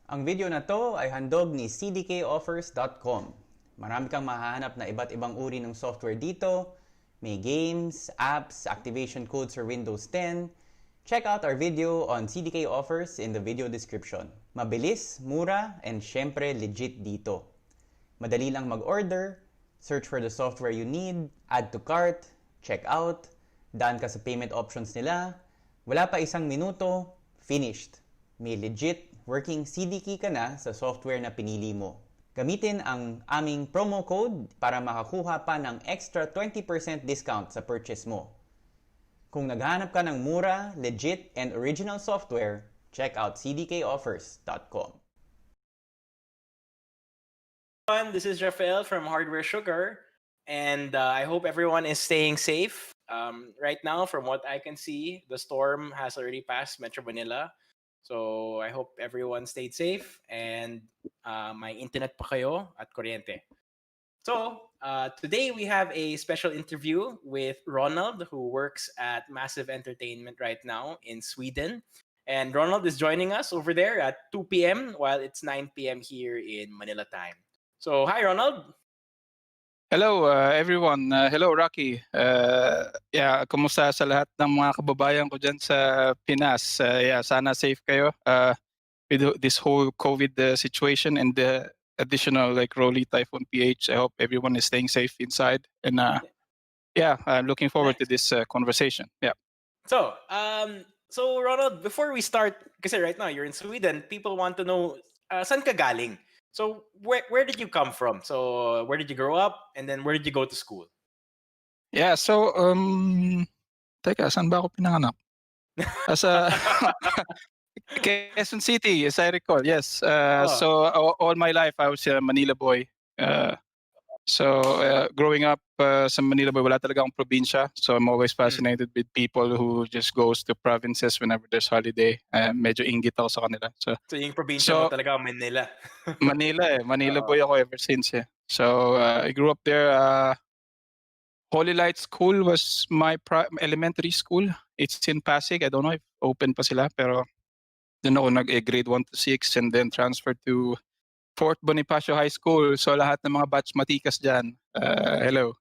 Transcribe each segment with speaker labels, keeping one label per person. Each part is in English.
Speaker 1: Ang video na to ay handog ni cdkoffers.com. Marami kang mahahanap na iba't ibang uri ng software dito. May games, apps, activation codes for Windows 10. Check out our video on CDK Offers in the video description. Mabilis, mura, and syempre legit dito. Madali lang mag-order, search for the software you need, add to cart, check out, daan ka sa payment options nila, wala pa isang minuto, finished. May legit working CD key ka na sa software na pinili mo. Gamitin ang aming promo code para makakuha pa ng extra 20% discount sa purchase mo. Kung naghahanap ka ng mura, legit, and original software, check out cdkoffers.com.
Speaker 2: This is Rafael from Hardware Sugar, and I hope everyone is staying safe. Right now, from what I can see, the storm has already passed Metro Manila. So I hope everyone stayed safe and may internet pa kayo at kuryente. So today we have a special interview with Ronald, who works at Massive Entertainment right now in Sweden. And Ronald is joining us over there at 2 p.m. while it's 9 p.m. here in Manila time. So hi, Ronald.
Speaker 3: Hello everyone. Hello Rocky. Kumusta sa lahat ng mga kababayan ko dyan sa Pinas? Sana safe kayo with this whole COVID situation and the additional Rolly Typhoon PH. I hope everyone is staying safe inside. And I'm looking forward to this conversation. Yeah.
Speaker 2: So Ronald, before we start, kasi right now you're in Sweden, people want to know saan ka galing? So where did you come from? So where did you grow up, and then where did you go to school?
Speaker 3: Yeah, so teka, saan ba ako pinanganak? Sa Quezon City, as I recall. Yes. So all my life I was a Manila boy. Growing up sa Manila boy, wala talaga akong probinsya. So I'm always fascinated with people who just goes to provinces whenever there's holiday. Medyo inggit ako sa kanila. So
Speaker 2: yung probinsya mo talaga Manila.
Speaker 3: Manila boy ako ever since. So I grew up there. Holy Light School was my elementary school. It's in Pasig. I don't know if open pa sila, pero doon ako grade 1 to 6 and then transferred to Fort Bonifacio High School. So lahat ng mga batch matikas dyan. Hello.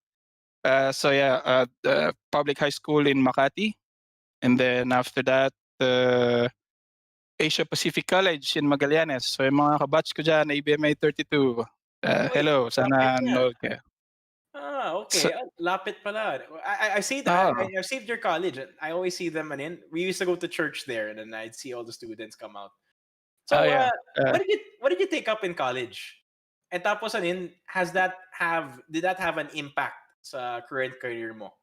Speaker 3: The public high school in Makati. And then after that, Asia Pacific College in Magallanes. So yung mga kabatch ko dyan, ABMA 32. Hello, sana nanood kayo.
Speaker 2: Okay. Lapit pala. I see that. I saved your college. I always see them. We used to go to church there, and then I'd see all the students come out. So, what did you take up in college? And tapos did that have an impact sa current career mo?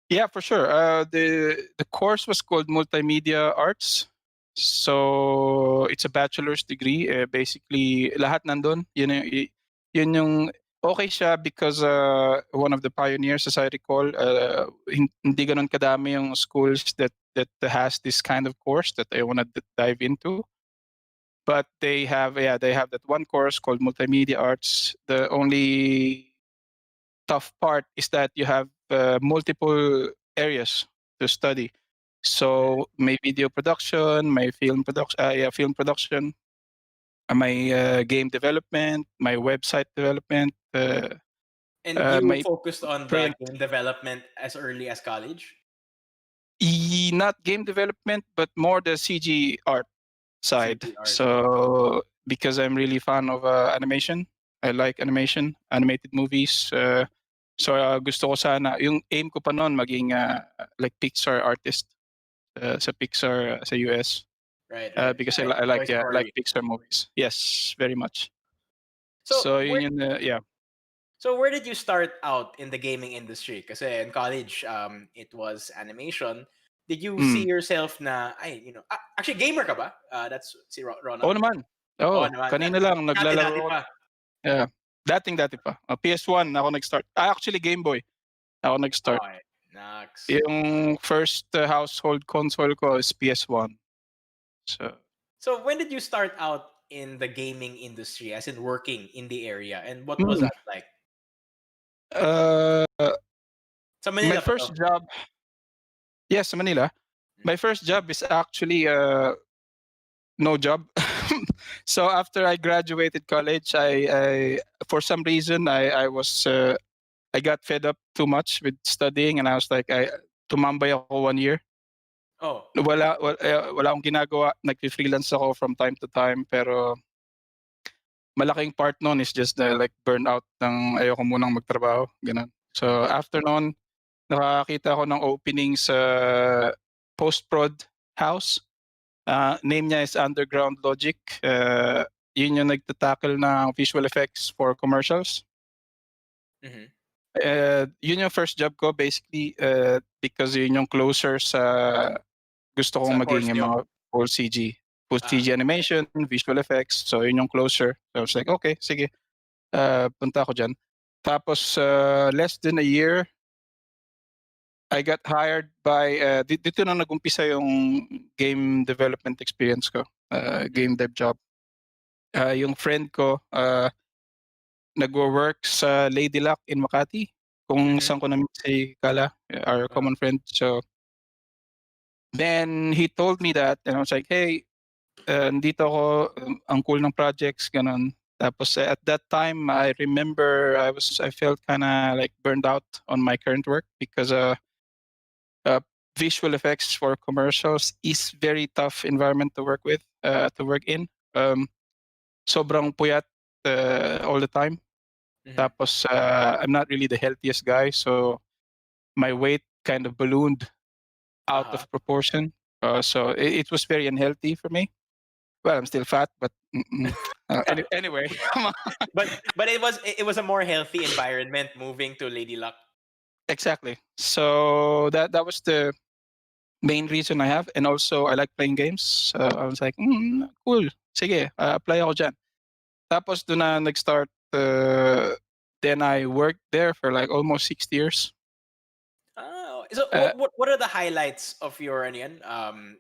Speaker 3: Yeah, for sure. The course was called Multimedia Arts. So it's a bachelor's degree. Basically, lahat nandun. Yun yung okay siya because one of the pioneers, as I recall, hindi ganun kadami yung schools that has this kind of course that I want to dive into. But they have that one course called Multimedia Arts. The only tough part is that you have multiple areas to study. So may video production, may film production, my game development, my website development.
Speaker 2: And you focused on the game development as early as college?
Speaker 3: Not game development, but more the CG art side. So because I'm really fan of animation, I like animation, animated movies. So gusto ko sana, yung aim ko pa noon maging like Pixar artist sa Pixar sa US.
Speaker 2: Right.
Speaker 3: Because I like Pixar movies. Yes, very much. So
Speaker 2: where did you start out in the gaming industry? Kasi in college, it was animation. Did you see yourself na, actually gamer ka ba? That's si Ronald.
Speaker 3: Oo naman. Kanina lang naglalaro. Yeah. Dati pa. PS1 ako nag-start. Actually Game Boy. Ako nag-start.
Speaker 2: Okay. Nice.
Speaker 3: Yung first household console ko is PS1.
Speaker 2: So when did you start out in the gaming industry, as in working in the area, and what was that like? Sa Manila.
Speaker 3: My first job. Yes, Manila. My first job is actually no job. So after I graduated college, I for some reason I got fed up too much with studying, and I was like, tumambay ako 1 year.
Speaker 2: Oh.
Speaker 3: Wala akong ginagawa. Nag-freelance ako from time to time, pero malaking part nun is just like burnout ng ayoko munang magtrabaho, ganun. So after nun, nakakita ako ng opening sa post-prod house. Name niya is Underground Logic. Yun yung nagtatackle ng visual effects for commercials.
Speaker 2: Mhm.
Speaker 3: Yun yung first job ko basically because yun yung closer sa gusto kong
Speaker 2: Sa
Speaker 3: maging
Speaker 2: course
Speaker 3: yung
Speaker 2: nyo.
Speaker 3: mga full CG. Full CG animation, visual effects. So yun yung closer. So I was like, okay, sige. Punta ako dyan. Tapos less than a year, I got hired by, dito na nag-umpisa yung game development experience ko. Game dev job. Yung friend ko, nagwo-work sa Ladyluck in Makati. Kung saan ko na-meet si Kala, our common friend. So, then he told me that, and I was like, hey, nandito ako, ang cool ng projects, ganun. Tapos at that time, I remember I felt kind of like burned out on my current work because visual effects for commercials is very tough environment to work with, to work in. Sobrang puyat all the time. Tapos I'm not really the healthiest guy, so my weight kind of ballooned out of proportion. So it was very unhealthy for me. Well, I'm still fat, but anyway.
Speaker 2: But it was a more healthy environment moving to Ladyluck.
Speaker 3: Exactly. So that was the main reason I have, and also I like playing games. I was like, cool. Sige, apply ako dyan. Tapos doon na nag-start. Then I worked there for like almost 6 years.
Speaker 2: Oh, so what are the highlights of your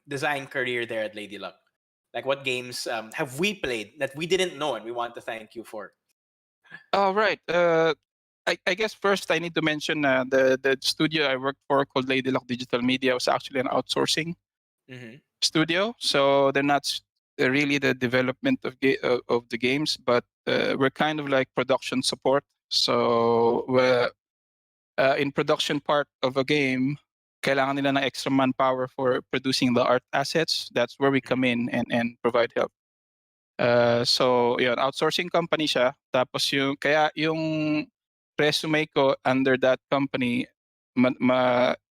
Speaker 2: design career there at Ladyluck? Like what games have we played that we didn't know and we want to thank you for?
Speaker 3: Oh, right. I guess first I need to mention the studio I worked for called Ladyluck Digital Media was actually an outsourcing studio. So they're not really the development of the games, but we're kind of like production support. So in production part of a game, kailangan nila ng extra manpower for producing the art assets. That's where we come in and provide help. So yun, outsourcing company siya. Tapos yung resume ko under that company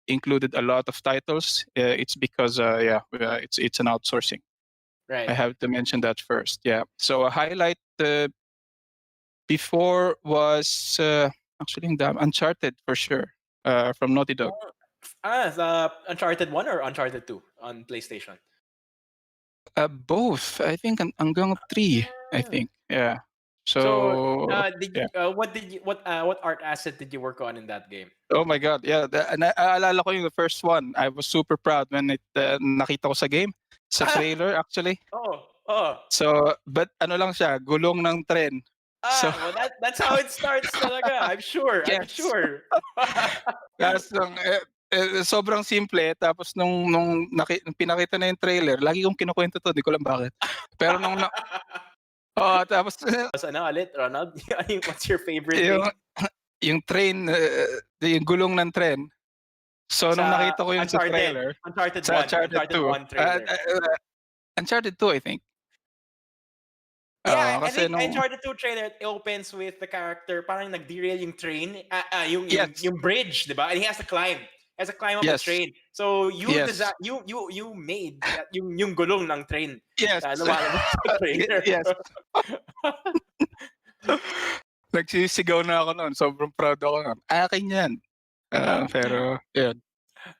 Speaker 3: included a lot of titles. It's because it's an outsourcing.
Speaker 2: Right.
Speaker 3: I have to mention that first. Yeah. So a highlight before was actually Uncharted for sure from Naughty Dog.
Speaker 2: The Uncharted 1 or Uncharted 2 on PlayStation?
Speaker 3: Both. I think hanggang 3, I think. Yeah. So
Speaker 2: what art asset did you work on in that game?
Speaker 3: Oh my God, yeah. Naalala ko yung the first one. I was super proud when nakita ko sa game, sa trailer actually.
Speaker 2: Oh.
Speaker 3: So, but ano lang siya, gulong ng tren.
Speaker 2: Well that's how it starts talaga. I'm sure.
Speaker 3: Yes.
Speaker 2: I'm sure.
Speaker 3: Tapos sobrang simple. Tapos nung pinakita na yung trailer, lagi kong kinukwento to, di ko lang bakit. Pero tapos
Speaker 2: ano ulit, Ronald? What's your favorite thing?
Speaker 3: Yung train, yung gulong ng tren. So nung nakita ko yung sa trailer,
Speaker 2: Uncharted
Speaker 3: sa
Speaker 2: 1, Uncharted 1 trailer.
Speaker 3: Uncharted 2, I think.
Speaker 2: Yeah, I think Uncharted 2 trailer, it opens with the character parang nag-derail yung train, yung bridge, di ba? And he has to climb. He has to climb up the train. So you made yung gulong ng train.
Speaker 3: Yes.
Speaker 2: Lumalabas sa trailer.
Speaker 3: Yes. Nagsisigaw na ako noon. Sobrang proud ako noon. Akin yan. Pero, yun.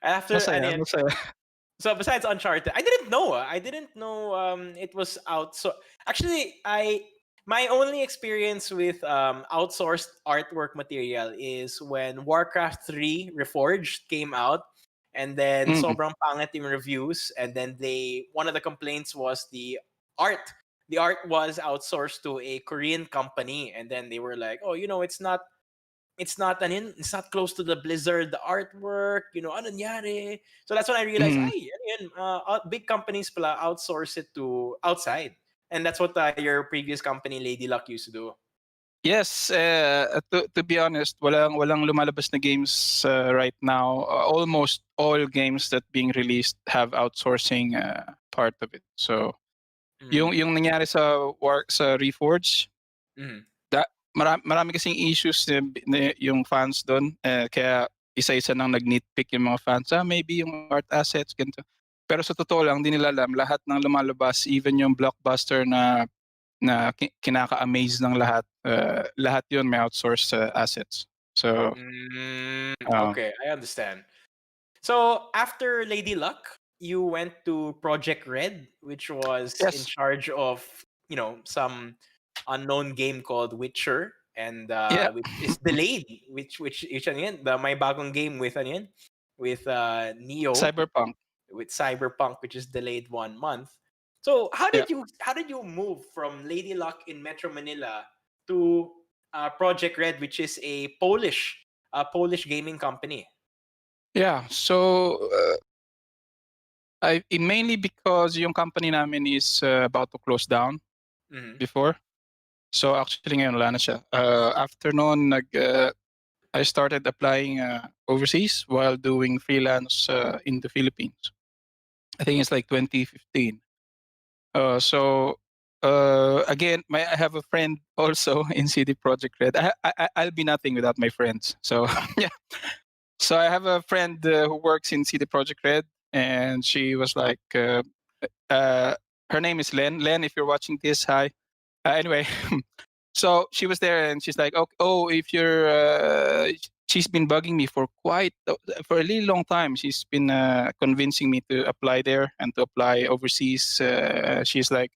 Speaker 3: Masaya.
Speaker 2: So besides Uncharted, I didn't know it was out. So actually, my only experience with outsourced artwork material is when Warcraft 3 Reforged came out, and then sobrang pangit yung reviews, and then one of the complaints was the art. The art was outsourced to a Korean company, and then they were like, "Oh, it's not close to the Blizzard, the artwork, ano nangyari?" So that's when I realized, big companies pala outsource it to outside. And that's what your previous company, Ladyluck, used to do.
Speaker 3: Yes, to be honest, walang lumalabas na games right now. Almost all games that being released have outsourcing part of it. So yung nangyari sa Reforge,
Speaker 2: Mhm.
Speaker 3: marami kasing issues yung fans doon. Kaya isa-isa nang nag-nitpick yung mga fans. Maybe yung art assets, ganito. Pero sa totoo lang, hindi nila alam. Lahat ng lumalabas, even yung blockbuster na kinaka-amaze ng lahat yun may outsourced assets. So,
Speaker 2: Okay, I understand. So after Ladyluck, you went to Projekt Red, which was in
Speaker 3: yes.
Speaker 2: charge of some unknown game called Witcher, and
Speaker 3: Yeah.
Speaker 2: which is delayed. Which ano yan? The may bagong game with ano yan? With Neo,
Speaker 3: Cyberpunk.
Speaker 2: with Cyberpunk, which is delayed 1 month. So how
Speaker 3: Yeah.
Speaker 2: did you move from Ladyluck in Metro Manila to Projekt Red, which is a Polish gaming company?
Speaker 3: Yeah. So, mainly because yung company namin is about to close down before. So actually ngayon wala na siya. After noon, I started applying overseas while doing freelance in the Philippines. I think it's like 2015. So again, I have a friend also in CD Projekt Red. I'll be nothing without my friends. So yeah. So I have a friend who works in CD Projekt Red, and she was like, her name is Len. Len, if you're watching this, hi. Anyway, so she was there, and she's like, oh, if you're, she's been bugging me for for a really long time. She's been convincing me to apply there and to apply overseas. She's like,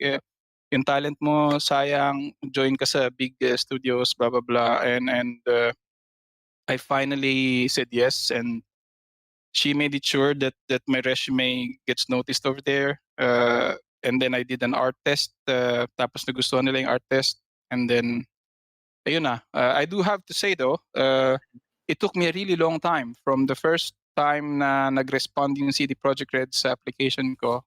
Speaker 3: yung talent mo, sayang, join ka sa big studios, blah, blah, blah. And I finally said yes, and she made it sure that my resume gets noticed over there. And then I did an art test. Tapos nagustuhan nila yung art test. And then, ayun na. I do have to say though, it took me a really long time from the first time na nag-respond yung CD Projekt Red sa application ko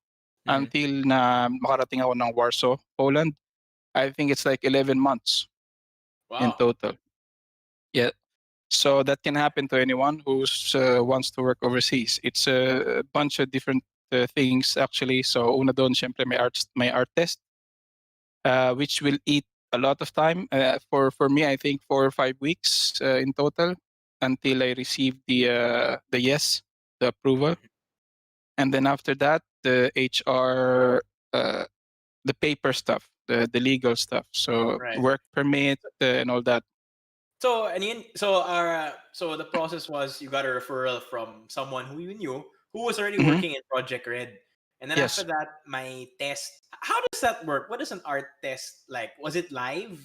Speaker 3: until na makarating ako ng Warsaw, Poland. I think it's like 11 months in
Speaker 2: Wow.
Speaker 3: total. Yeah. So that can happen to anyone who wants to work overseas. It's a bunch of different things actually. So una doon, syempre may art test, which will eat a lot of time. For me, I think 4 or 5 weeks in total until I receive the yes, the approval, and then after that, the HR, the paper stuff, the legal stuff. So
Speaker 2: Right.
Speaker 3: work permit and all that.
Speaker 2: So and yun, so the process was you got a referral from someone who you knew who was already
Speaker 3: Mhm.
Speaker 2: working in Projekt Red, and then
Speaker 3: Yes.
Speaker 2: after that, my test. How does that work? What is an art test like? Was it live?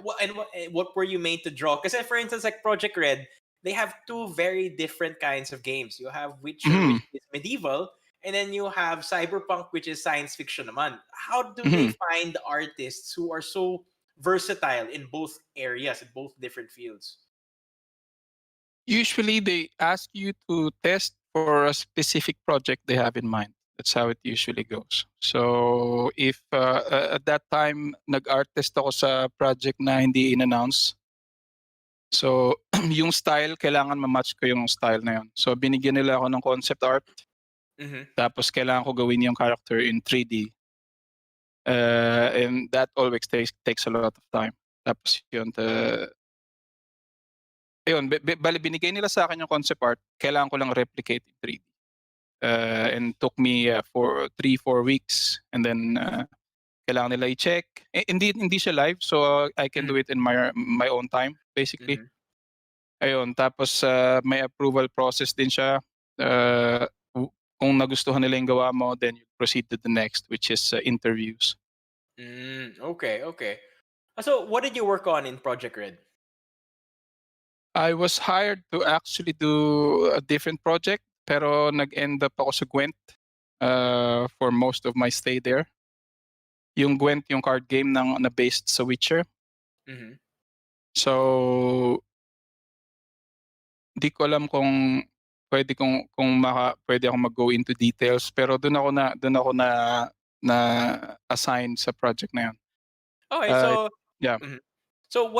Speaker 2: What were you made to draw? Because for instance, like Projekt Red, they have two very different kinds of games. You have Witcher, which is medieval, and then you have Cyberpunk, which is science fiction. Naman, how do they find artists who are so versatile in both areas, in both different fields?
Speaker 3: Usually they ask you to test for a specific project they have in mind. That's how it usually goes. So if at that time nag-art test ako sa project na hindi in-announce, so yung style, kailangan ma-match ko yung style na yun. So binigyan nila ako ng concept art, tapos kailangan ko gawin yung character in 3D. And that always takes a lot of time. Tapos yun, ayun, bali binigay nila sa akin yung concept art, kailangan ko lang replicate in 3D. And took me for 3-4 weeks, and then kailangan nila i-check. Hindi siya live, so I can do it in my own time basically. Ayun, tapos may approval process din siya. Kung nagustuhan nila yung gawa mo, then you proceed to the next, which is interviews.
Speaker 2: Okay. So what did you work on in Projekt Red?
Speaker 3: I was hired to actually do a different project, pero nag-end up ako sa Gwent for most of my stay there. Yung Gwent, yung card game na based sa Witcher. So, di ko alam kung pwede akong mag-go into details, pero doon ako na na assigned sa project na yun.
Speaker 2: Okay,
Speaker 3: Uh,
Speaker 2: so
Speaker 3: yeah.
Speaker 2: mhm. So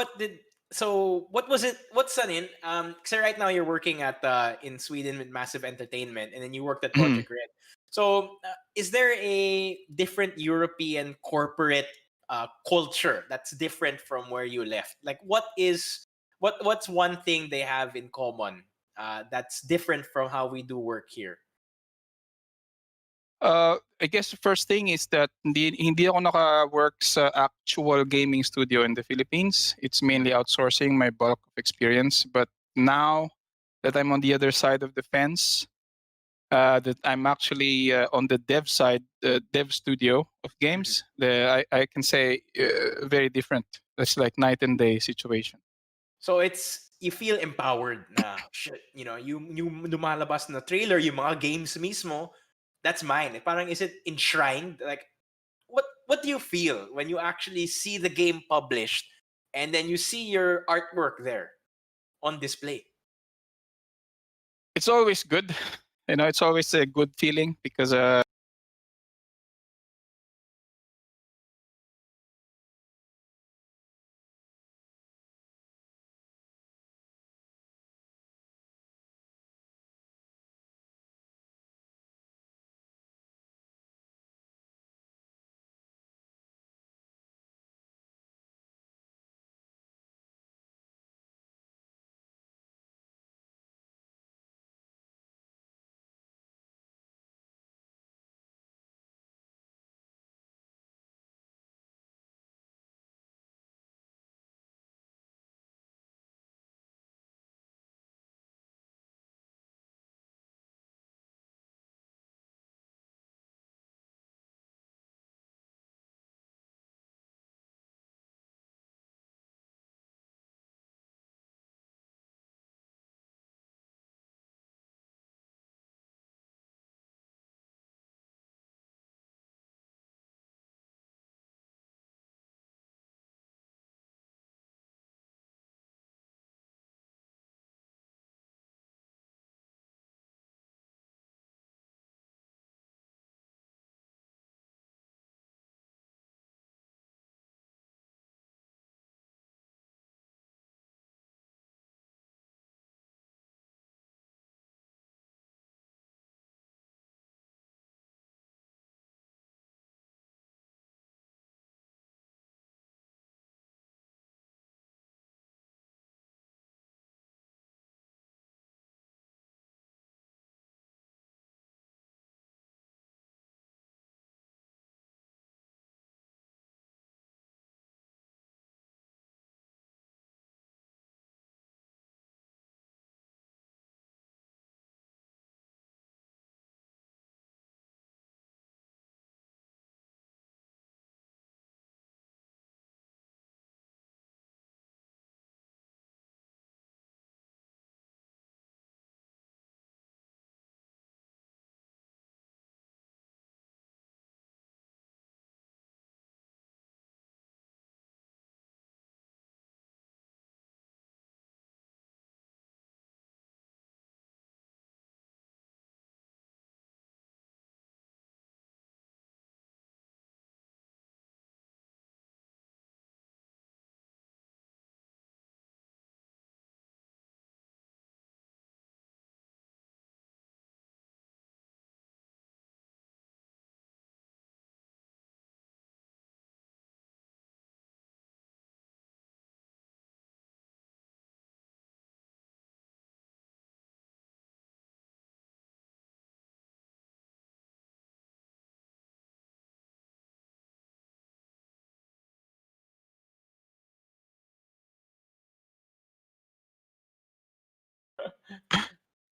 Speaker 2: what was it? What's an in? So right now you're working at in Sweden with Massive Entertainment, and then you worked at
Speaker 3: Mhm.
Speaker 2: Projekt Red. So is there a different European corporate culture that's different from where you left? Like what's one thing they have in common that's different from how we do work here?
Speaker 3: I guess the first thing is that hindi ako naka-work sa actual gaming studio in the Philippines. It's mainly outsourcing my bulk of experience. But now that I'm on the other side of the fence, that I'm actually on the dev side, the dev studio of
Speaker 2: Mhm.
Speaker 3: games, I can say very different. It's like night and day situation.
Speaker 2: So it's you feel empowered na shit, you lumalabas na trailer, yung mga games mismo, that's mine. Parang is it enshrined? Like what do you feel when you actually see the game published and then you see your artwork there on display?
Speaker 3: It's always good. It's always a good feeling because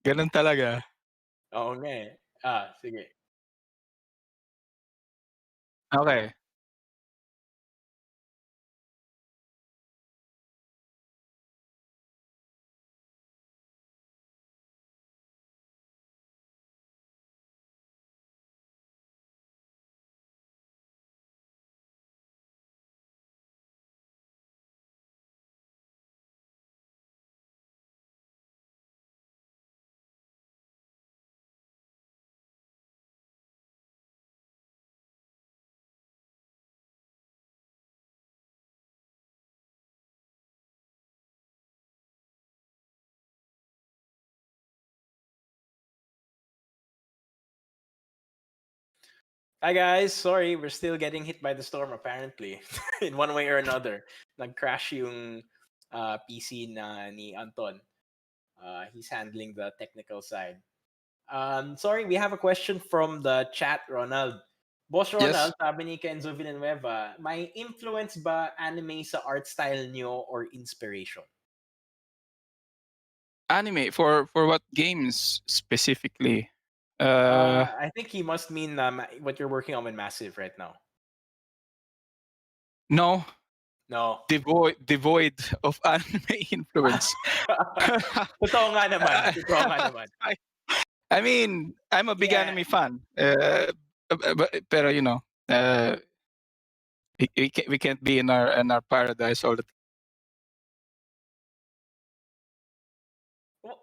Speaker 3: ganun talaga.
Speaker 2: Oo nga eh. Sige.
Speaker 3: Okay.
Speaker 2: Hi guys, sorry, we're still getting hit by the storm apparently. In one way or another. Nag-crash yung PC ni Anton. He's handling the technical side. Sorry, we have a question from the chat, Ronald. Boss Ronald,
Speaker 3: Yes,
Speaker 2: sabi ni Kenzo Villanueva, may influence ba anime sa art style nyo or inspiration?
Speaker 3: anime for what games specifically? Uh,
Speaker 2: I think he must mean what you're working on with Massive right now.
Speaker 3: no,
Speaker 2: No.
Speaker 3: devoid of anime influence.
Speaker 2: Totoo nga naman.
Speaker 3: Uh,
Speaker 2: Totoo nga naman.
Speaker 3: I mean, I'm a big
Speaker 2: Yeah.
Speaker 3: anime fan. Pero you know, we can't be in our paradise all the time.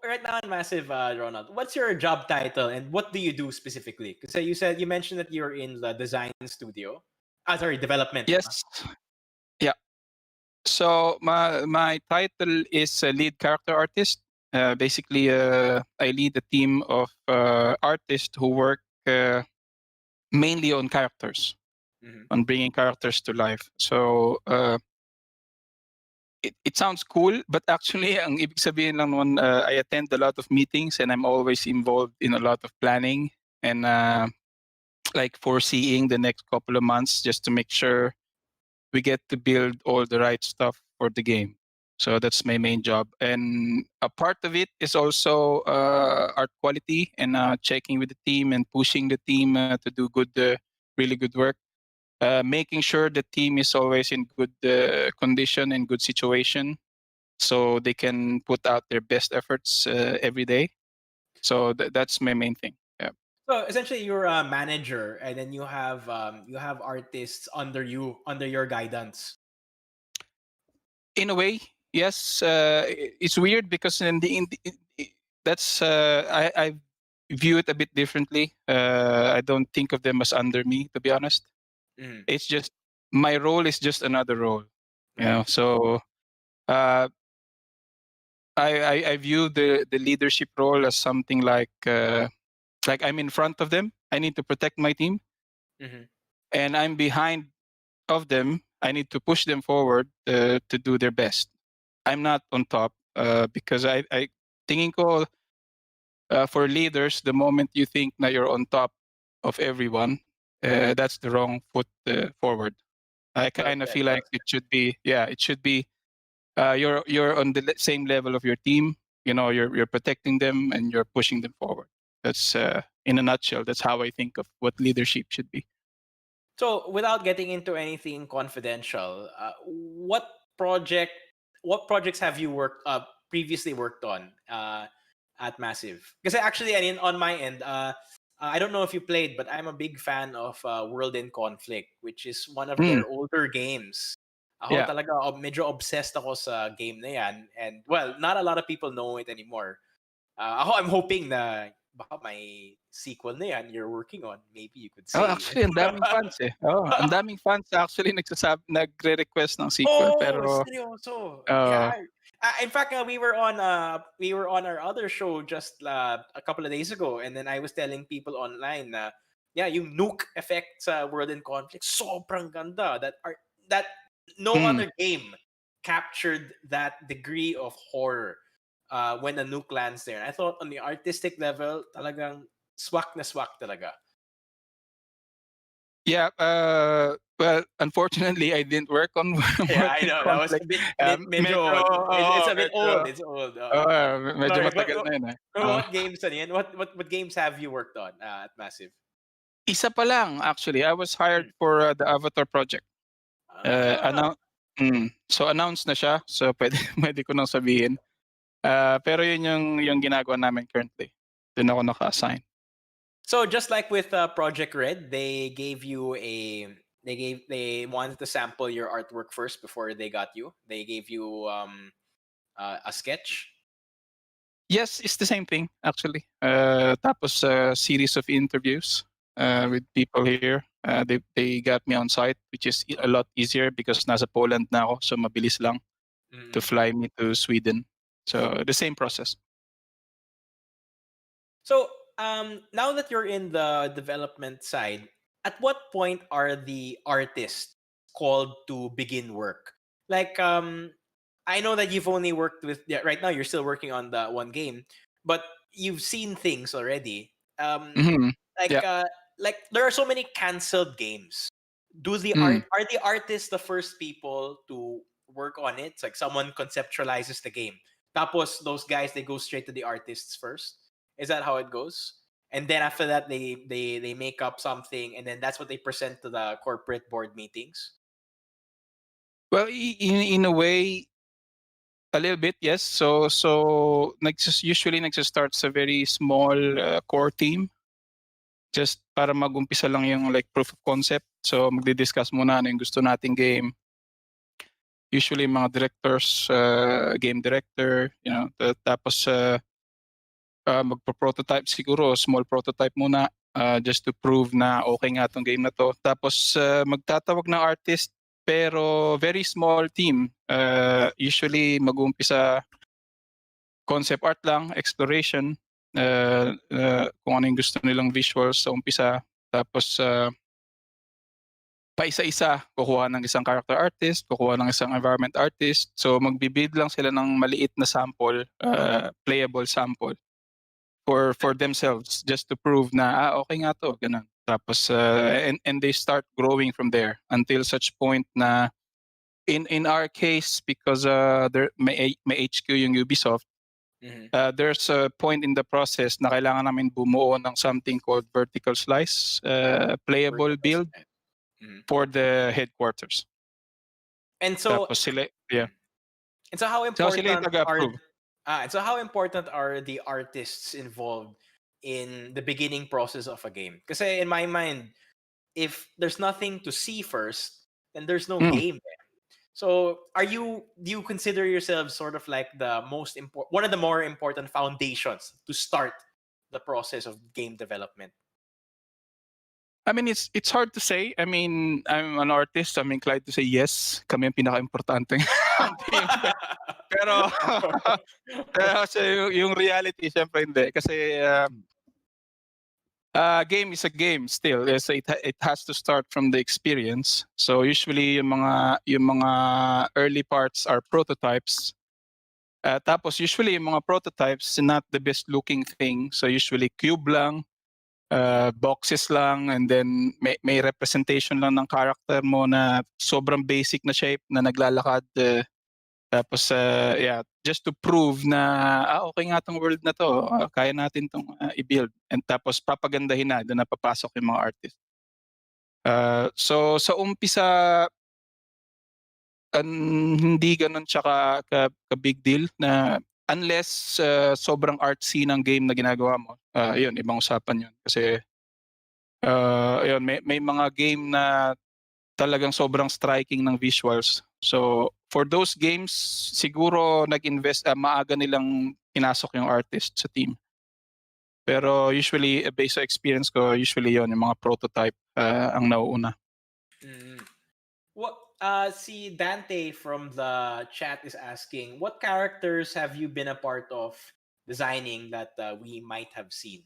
Speaker 2: Right now in Massive, Ronald, what's your job title and what do you do specifically? Because you mentioned that you're in the design studio. Sorry, development.
Speaker 3: Yes, yeah. So my title is lead character artist. Basically, I lead a team of artists who work mainly on characters,
Speaker 2: Mhm.
Speaker 3: on bringing characters to life. So it sounds cool, but actually, ang ibig sabihin lang nun, I attend a lot of meetings and I'm always involved in a lot of planning and like foreseeing the next couple of months just to make sure we get to build all the right stuff for the game. So that's my main job. And a part of it is also art quality and checking with the team and pushing the team to do really good work. Making sure the team is always in good condition and good situation so they can put out their best efforts every day. So that's my main thing. Yeah.
Speaker 2: So essentially, you're a manager, and then you have artists under you, under your guidance.
Speaker 3: In a way, yes. It's weird because that's I view it a bit differently. I don't think of them as under me, to be honest.
Speaker 2: Mhm.
Speaker 3: It's just my role is just another role, you
Speaker 2: Right.
Speaker 3: know. So uh, I view the leadership role as something like I'm in front of them. I need to protect my team,
Speaker 2: Mhm.
Speaker 3: and I'm behind of them. I need to push them forward to do their best. I'm not on top because I tingin ko for leaders, the moment you think that you're on top of everyone, that's the wrong foot forward. I
Speaker 2: Well
Speaker 3: kind of
Speaker 2: said.
Speaker 3: feel
Speaker 2: Well
Speaker 3: like
Speaker 2: said.
Speaker 3: it should be you're on the same level of your team. You know, you're protecting them and you're pushing them forward. That's in a nutshell. That's how I think of what leadership should be.
Speaker 2: So, without getting into anything confidential, project, what projects have you previously worked on at Massive? Because actually, I mean, on my end, I don't know if you played, but I'm a big fan of World in Conflict, which is one of
Speaker 3: Mm,
Speaker 2: their older games. Ako
Speaker 3: yeah.
Speaker 2: talaga, medyo obsessed ako sa game na yan. And, well, not a lot of people know it anymore. I'm hoping na baka may sequel na yan you're working on. Maybe you could
Speaker 3: Oh,
Speaker 2: say.
Speaker 3: actually, ang daming fans eh. Oh, ang daming fans actually nagre-request ng sequel
Speaker 2: Oh,
Speaker 3: pero
Speaker 2: seryoso.
Speaker 3: uh,
Speaker 2: Yeah. In fact, we were on our other show just a couple of days ago, and then I was telling people online na yeah, yung nuke effect sa World in Conflict sobrang ganda. That no
Speaker 3: mm,
Speaker 2: other game captured that degree of horror when a nuke lands there. I thought on the artistic level, talagang swak na swak talaga.
Speaker 3: yeah, well, unfortunately, I didn't work on
Speaker 2: Yeah, I
Speaker 3: Working
Speaker 2: know. That was a
Speaker 3: Conflict.
Speaker 2: bit
Speaker 3: Medyo,
Speaker 2: it's
Speaker 3: oo,
Speaker 2: a bit
Speaker 3: medyo,
Speaker 2: old. It's old.
Speaker 3: medyo
Speaker 2: Sorry,
Speaker 3: matagal na yun eh.
Speaker 2: what games ano yan? What games have you worked on at Massive?
Speaker 3: Isa pa lang, actually. I was hired
Speaker 2: Hmm.
Speaker 3: for the Avatar project.
Speaker 2: Ah,
Speaker 3: So, announced na siya. So, pwede, pwede ko nang sabihin. Pero yun yung ginagawa namin currently. Doon ako naka-assign.
Speaker 2: so just like with Projekt Red, they wanted to sample your artwork first before they got you. They gave you a sketch.
Speaker 3: Yes, it's the same thing, actually. Tapos series of interviews
Speaker 2: Mhm.
Speaker 3: with people here. They got me on site, which is a lot easier because nasa Poland na ako, so mabilis lang to
Speaker 2: Mm-mm.
Speaker 3: fly me to Sweden. So the same process.
Speaker 2: So now that you're in the development side, at what point are the artists called to begin work? Like, I know that you've only worked with, yeah, right now you're still working on the one game, but you've seen things already.
Speaker 3: Mhm.
Speaker 2: Like,
Speaker 3: Yeah.
Speaker 2: like there are so many canceled games. Do the
Speaker 3: Mm.
Speaker 2: art are the artists the first people to work on it? It's like someone conceptualizes the game. Tapos those guys, they go straight to the artists first. Is that how it goes? And then after that, they make up something, and then that's what they present to the corporate board meetings.
Speaker 3: Well, in a way, a little bit, yes. So usually nagsistart sa very small core team, just para mag-umpisa lang yung like proof of concept. So magdi-discuss muna ano yung gusto nating game. Usually mga directors, game director, tapos magpo-prototype siguro, small prototype muna, just to prove na okay nga tong game na to. Tapos magtatawag ng artist, pero very small team. Usually mag-uumpisa concept art lang, exploration, kung ano yung gusto nilang visuals sa umpisa. Tapos paisa-isa, kukuha ng isang character artist, kukuha ng isang environment artist. So magbibid lang sila ng maliit na sample, playable sample for themselves, just to prove na okay nga to, ganun. Tapos and they start growing from there until such point na in our case, because there may HQ yung Ubisoft. There's a point in the process na kailangan namin bumuo ng something called vertical slice, playable build for the headquarters.
Speaker 2: And so,
Speaker 3: Tapos sila, yeah.
Speaker 2: and so how
Speaker 3: So sila yung
Speaker 2: important
Speaker 3: taga-approve.
Speaker 2: and so how important are the artists involved in the beginning process of a game? Because in my mind, if there's nothing to see first, then there's no game there. So do you consider yourself sort of like the most important, one of the more important foundations to start the process of game development?
Speaker 3: I mean, it's hard to say. I mean, I'm an artist. I'm inclined to say yes. Kami ang pinaka-importante. pero kasi yung reality, syempre hindi. Kasi game is a game still. So it has to start from the experience. So usually yung mga early parts are prototypes. Tapos usually yung mga prototypes not the best looking thing. So usually cube lang, boxes lang, and then may representation lang ng character mo na sobrang basic na shape na naglalakad. Tapos yeah, just to prove na okay nga tong world na to, kaya natin tong i-build. And tapos papagandahin na, doon na papasok yung mga artist. So sa umpisa, hindi ganun siya ka big deal na unless sobrang artsy ng game na ginagawa mo. Yun, ibang usapan yun. Kasi yun, may mga game na talagang sobrang striking ng visuals. So for those games, siguro nag-invest, maaga nilang pinasok yung artist sa team. Pero usually, based sa experience ko, usually yon yung mga prototype ang nauuna.
Speaker 2: What see Dante from the chat is asking, what characters have you been a part of designing that we might have seen?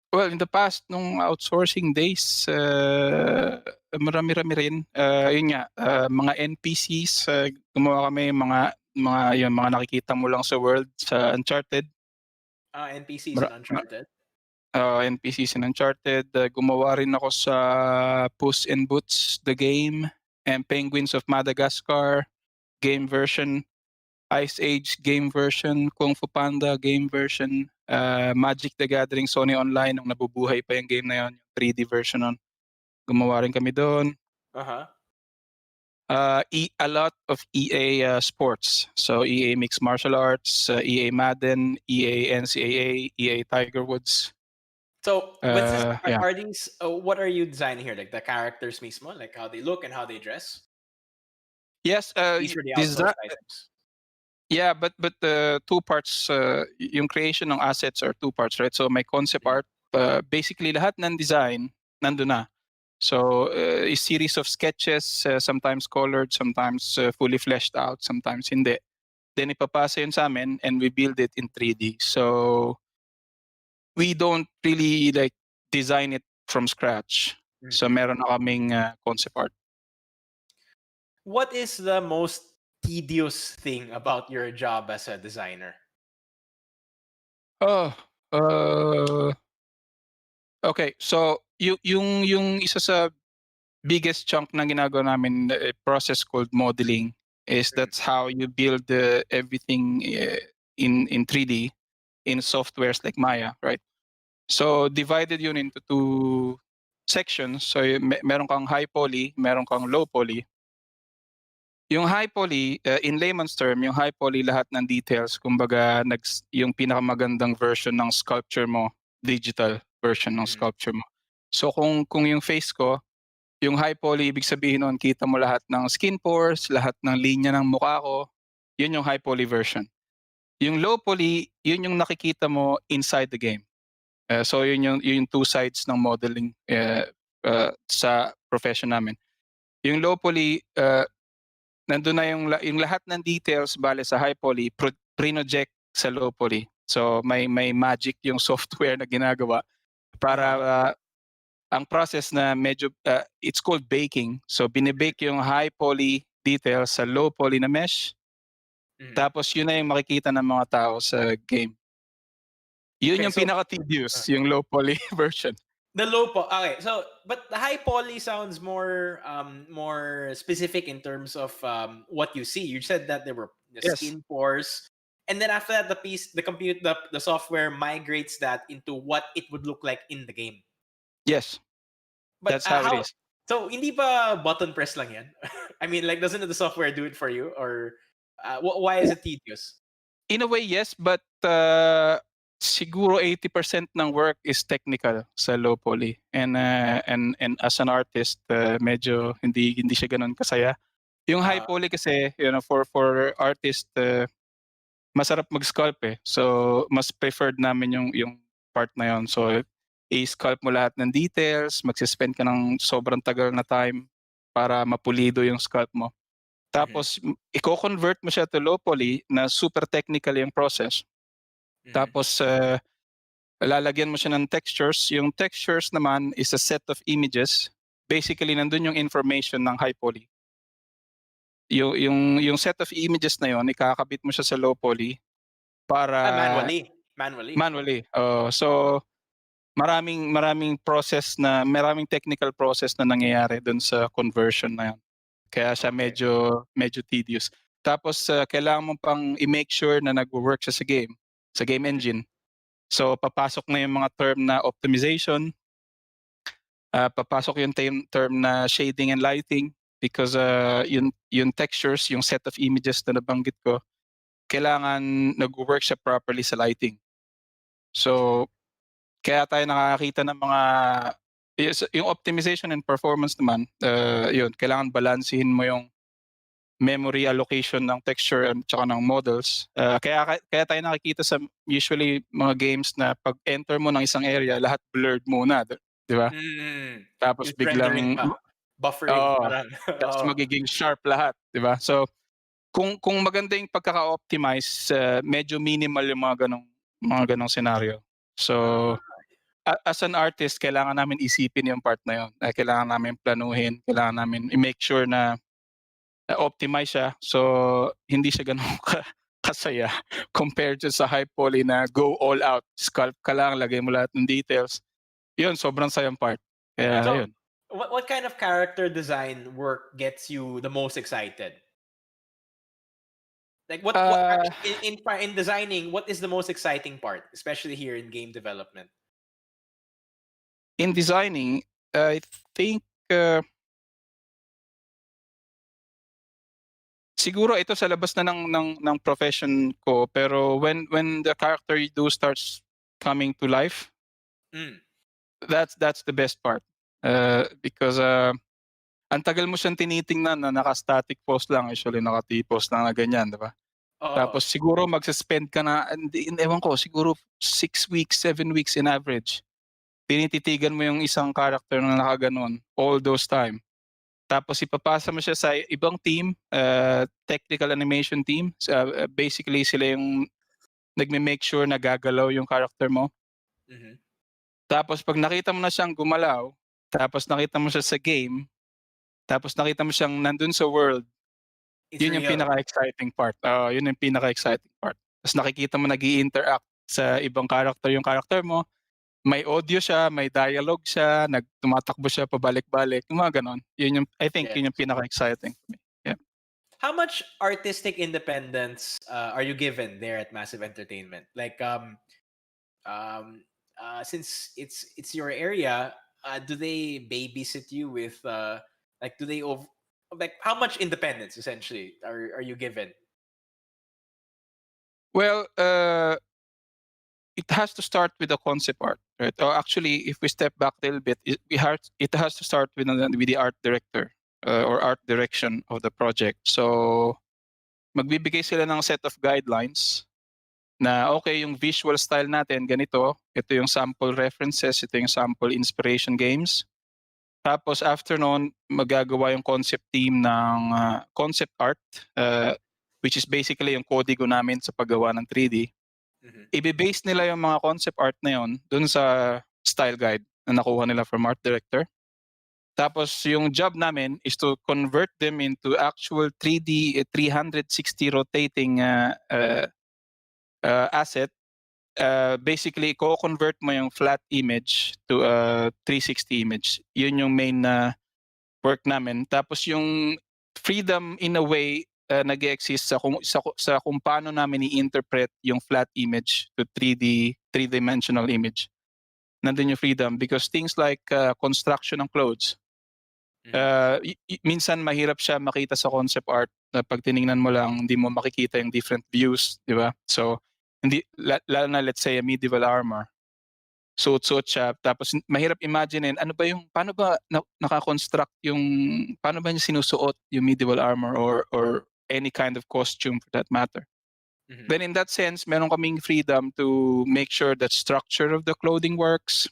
Speaker 3: Well, in the past, nung outsourcing days, marami-rami rin. Yun nga, mga NPCs, gumawa kami mga nakikita mo lang sa world, sa Uncharted.
Speaker 2: NPCs in Uncharted?
Speaker 3: NPCs in Uncharted. Gumawa rin ako sa Puss in Boots, the game, and Penguins of Madagascar, game version. Ice Age game version, Kung Fu Panda game version, Magic the Gathering Sony Online nung nabubuhay pa yung game na yun, yung 3D version nun. Gumawa rin kami doon. A lot of EA sports. So EA Mixed Martial Arts, EA Madden, EA NCAA, EA Tiger Woods.
Speaker 2: So
Speaker 3: yeah.
Speaker 2: are these what are you designing here? Like the characters mismo, like how they look and how they dress?
Speaker 3: Yes,
Speaker 2: These are the outsourced items.
Speaker 3: Yeah, but two parts, yung creation ng assets are two parts, right? So may concept art, basically lahat ng design nandun na. So a series of sketches, sometimes colored, sometimes fully fleshed out, sometimes hindi. Then ipapasa yun sa amin and we build it in 3D. So we don't really like design it from scratch. So meron na kaming concept art.
Speaker 2: What is the most tedious thing about your job as a designer?
Speaker 3: Oh, okay. So yung isa sa biggest chunk na ginagawa namin process called modeling is that's how you build everything in 3D in softwares like Maya, right? So divided yun into two sections. So meron kang high poly, meron kang low poly. Yung high poly, in layman's term, yung high poly lahat ng details, kumbaga yung pinakamagandang version ng sculpture mo, digital version ng sculpture mo. So kung yung face ko, yung high poly, ibig sabihin nun, kita mo lahat ng skin pores, lahat ng linya ng mukha ko, yun yung high poly version. Yung low poly, yun yung nakikita mo inside the game. So yun yung two sides ng modeling sa profession namin. Yung low poly, nandun na yung lahat ng details bale sa high poly, pre-project sa low poly. So may magic yung software na ginagawa para ang process na medyo it's called baking. So binibake yung high poly details sa low poly na mesh. Tapos yun na yung makikita ng mga tao sa game. Yun
Speaker 2: Okay,
Speaker 3: yung pinaka-tedious, yung low poly version.
Speaker 2: The low poly. Okay, so but the high poly sounds more more specific in terms of what you see. You said that there were the
Speaker 3: Yes.
Speaker 2: skin pores, and then after that, the software migrates that into what it would look like in the game.
Speaker 3: Yes.
Speaker 2: But
Speaker 3: That's how it is.
Speaker 2: So hindi ba button press lang yan? I mean, like, doesn't the software do it for you, or why is it tedious?
Speaker 3: In a way, yes, but siguro 80% ng work is technical sa low poly. And as an artist, medyo hindi siya ganoon kasaya. Yung high poly kasi, for artist, masarap mag-sculpt eh. So mas preferred namin yung part na yon. So i-sculpt mo lahat ng details, magsispend ka ng sobrang tagal na time para mapulido yung sculpt mo. Tapos i-convert mo siya to low poly na super technical yung process. Tapos lalagyan mo siya ng textures. Yung textures naman is a set of images. Basically nandun yung information ng high poly. Yung set of images na yon, ikakabit mo siya sa low poly para manually. So maraming technical process na nangyayari dun sa conversion na yan. Kaya siya medyo tedious. Tapos kailangan mo pang i-make sure na nagwo-work siya sa game engine. So papasok na yung mga term na optimization, papasok yung term na shading and lighting because yung textures, yung set of images na nabanggit ko, kailangan nagwo-work siya properly sa lighting. So kaya tayo nakakita ng mga yung optimization and performance naman, yun, kailangan balansehin mo yung memory allocation ng texture at saka ng models. Kaya tayo nakikita sa usually mga games na pag enter mo ng isang area, lahat blurred muna, di ba? Tapos biglang
Speaker 2: buffering parang.
Speaker 3: Tapos magiging sharp lahat, di ba? So kung maganda yung pagkaka-optimize, medyo minimal yung mga ganong scenario. So as an artist, kailangan namin isipin yung part na yun. Kailangan namin planuhin, kailangan namin i-make sure na optimize siya. So hindi siya ganun kasaya compared to sa high poly na go all out. Sculpt ka lang, lagay mo lahat ng details. Yun, sobrang sayang part. Kaya
Speaker 2: so,
Speaker 3: yun.
Speaker 2: What kind of character design work gets you the most excited? Like what actually, in designing, what is the most exciting part, especially here in game development?
Speaker 3: In designing, I think siguro ito sa labas na ng profession ko, pero when the character you do starts coming to life, that's the best part. Because ang tagal mo siyang tinitingnan na naka-static pose lang, usually naka-T-pose lang na ganyan, di ba? Tapos siguro magsa-spend ka na, ewan ko, siguro 6 weeks, 7 weeks in average. Tinititigan mo yung isang character na nakaganon all those time. Tapos ipapasa mo siya sa ibang team, technical animation team. Basically sila yung nagme-make sure na gagalaw yung character mo.
Speaker 2: Mhm.
Speaker 3: Tapos pag nakita mo na siyang gumalaw, tapos nakita mo siya sa game, tapos nakita mo siyang nandun sa world,
Speaker 2: It's
Speaker 3: yun yung
Speaker 2: real.
Speaker 3: pinaka-exciting part. Yun yung pinaka-exciting part. Tapos nakikita mo nag-i-interact sa ibang character yung character mo. May audio siya, may dialogue siya, tumatakbo siya pabalik-balik, yung mga ganon. Yun yung, I think
Speaker 2: Yes.
Speaker 3: yun yung pinaka-exciting for me. Yeah.
Speaker 2: How much artistic independence are you given there at Massive Entertainment? Like, since it's your area, do they babysit you with like, do they like, how much independence essentially are you given?
Speaker 3: Well, it has to start with the concept art, right? Or actually, if we step back a little bit, it has to start with the art director or art direction of the project. So, magbibigay sila ng set of guidelines na okay, yung visual style natin, ganito, ito yung sample references, ito yung sample inspiration games. Tapos after noon, magagawa yung concept team ng concept art, which is basically yung kodigo namin sa paggawa ng 3D.
Speaker 2: Mhm.
Speaker 3: Ibe-base nila yung mga concept art na yun dun sa style guide na nakuha nila from art director. Tapos yung job namin is to convert them into actual 3D 360 rotating asset. Basically, ko-convert mo yung flat image to a 360 image. Yun yung main work namin. Tapos yung freedom in a way nag-exist sa kung paano namin i-interpret yung flat image to 3D, three-dimensional image. Nandun yung freedom because things like construction ng clothes, minsan mahirap siya makita sa concept art na pag tiningnan mo lang, hindi mo makikita yung different views, di ba? So, hindi, lalo na let's say a medieval armor, suot-suot siya, tapos mahirap imaginein, ano ba yung, paano ba nakakonstruct yung, paano ba niya sinusuot yung medieval armor or any kind of costume for that matter.
Speaker 2: Mhm.
Speaker 3: Then in that sense, meron kaming freedom to make sure that structure of the clothing works,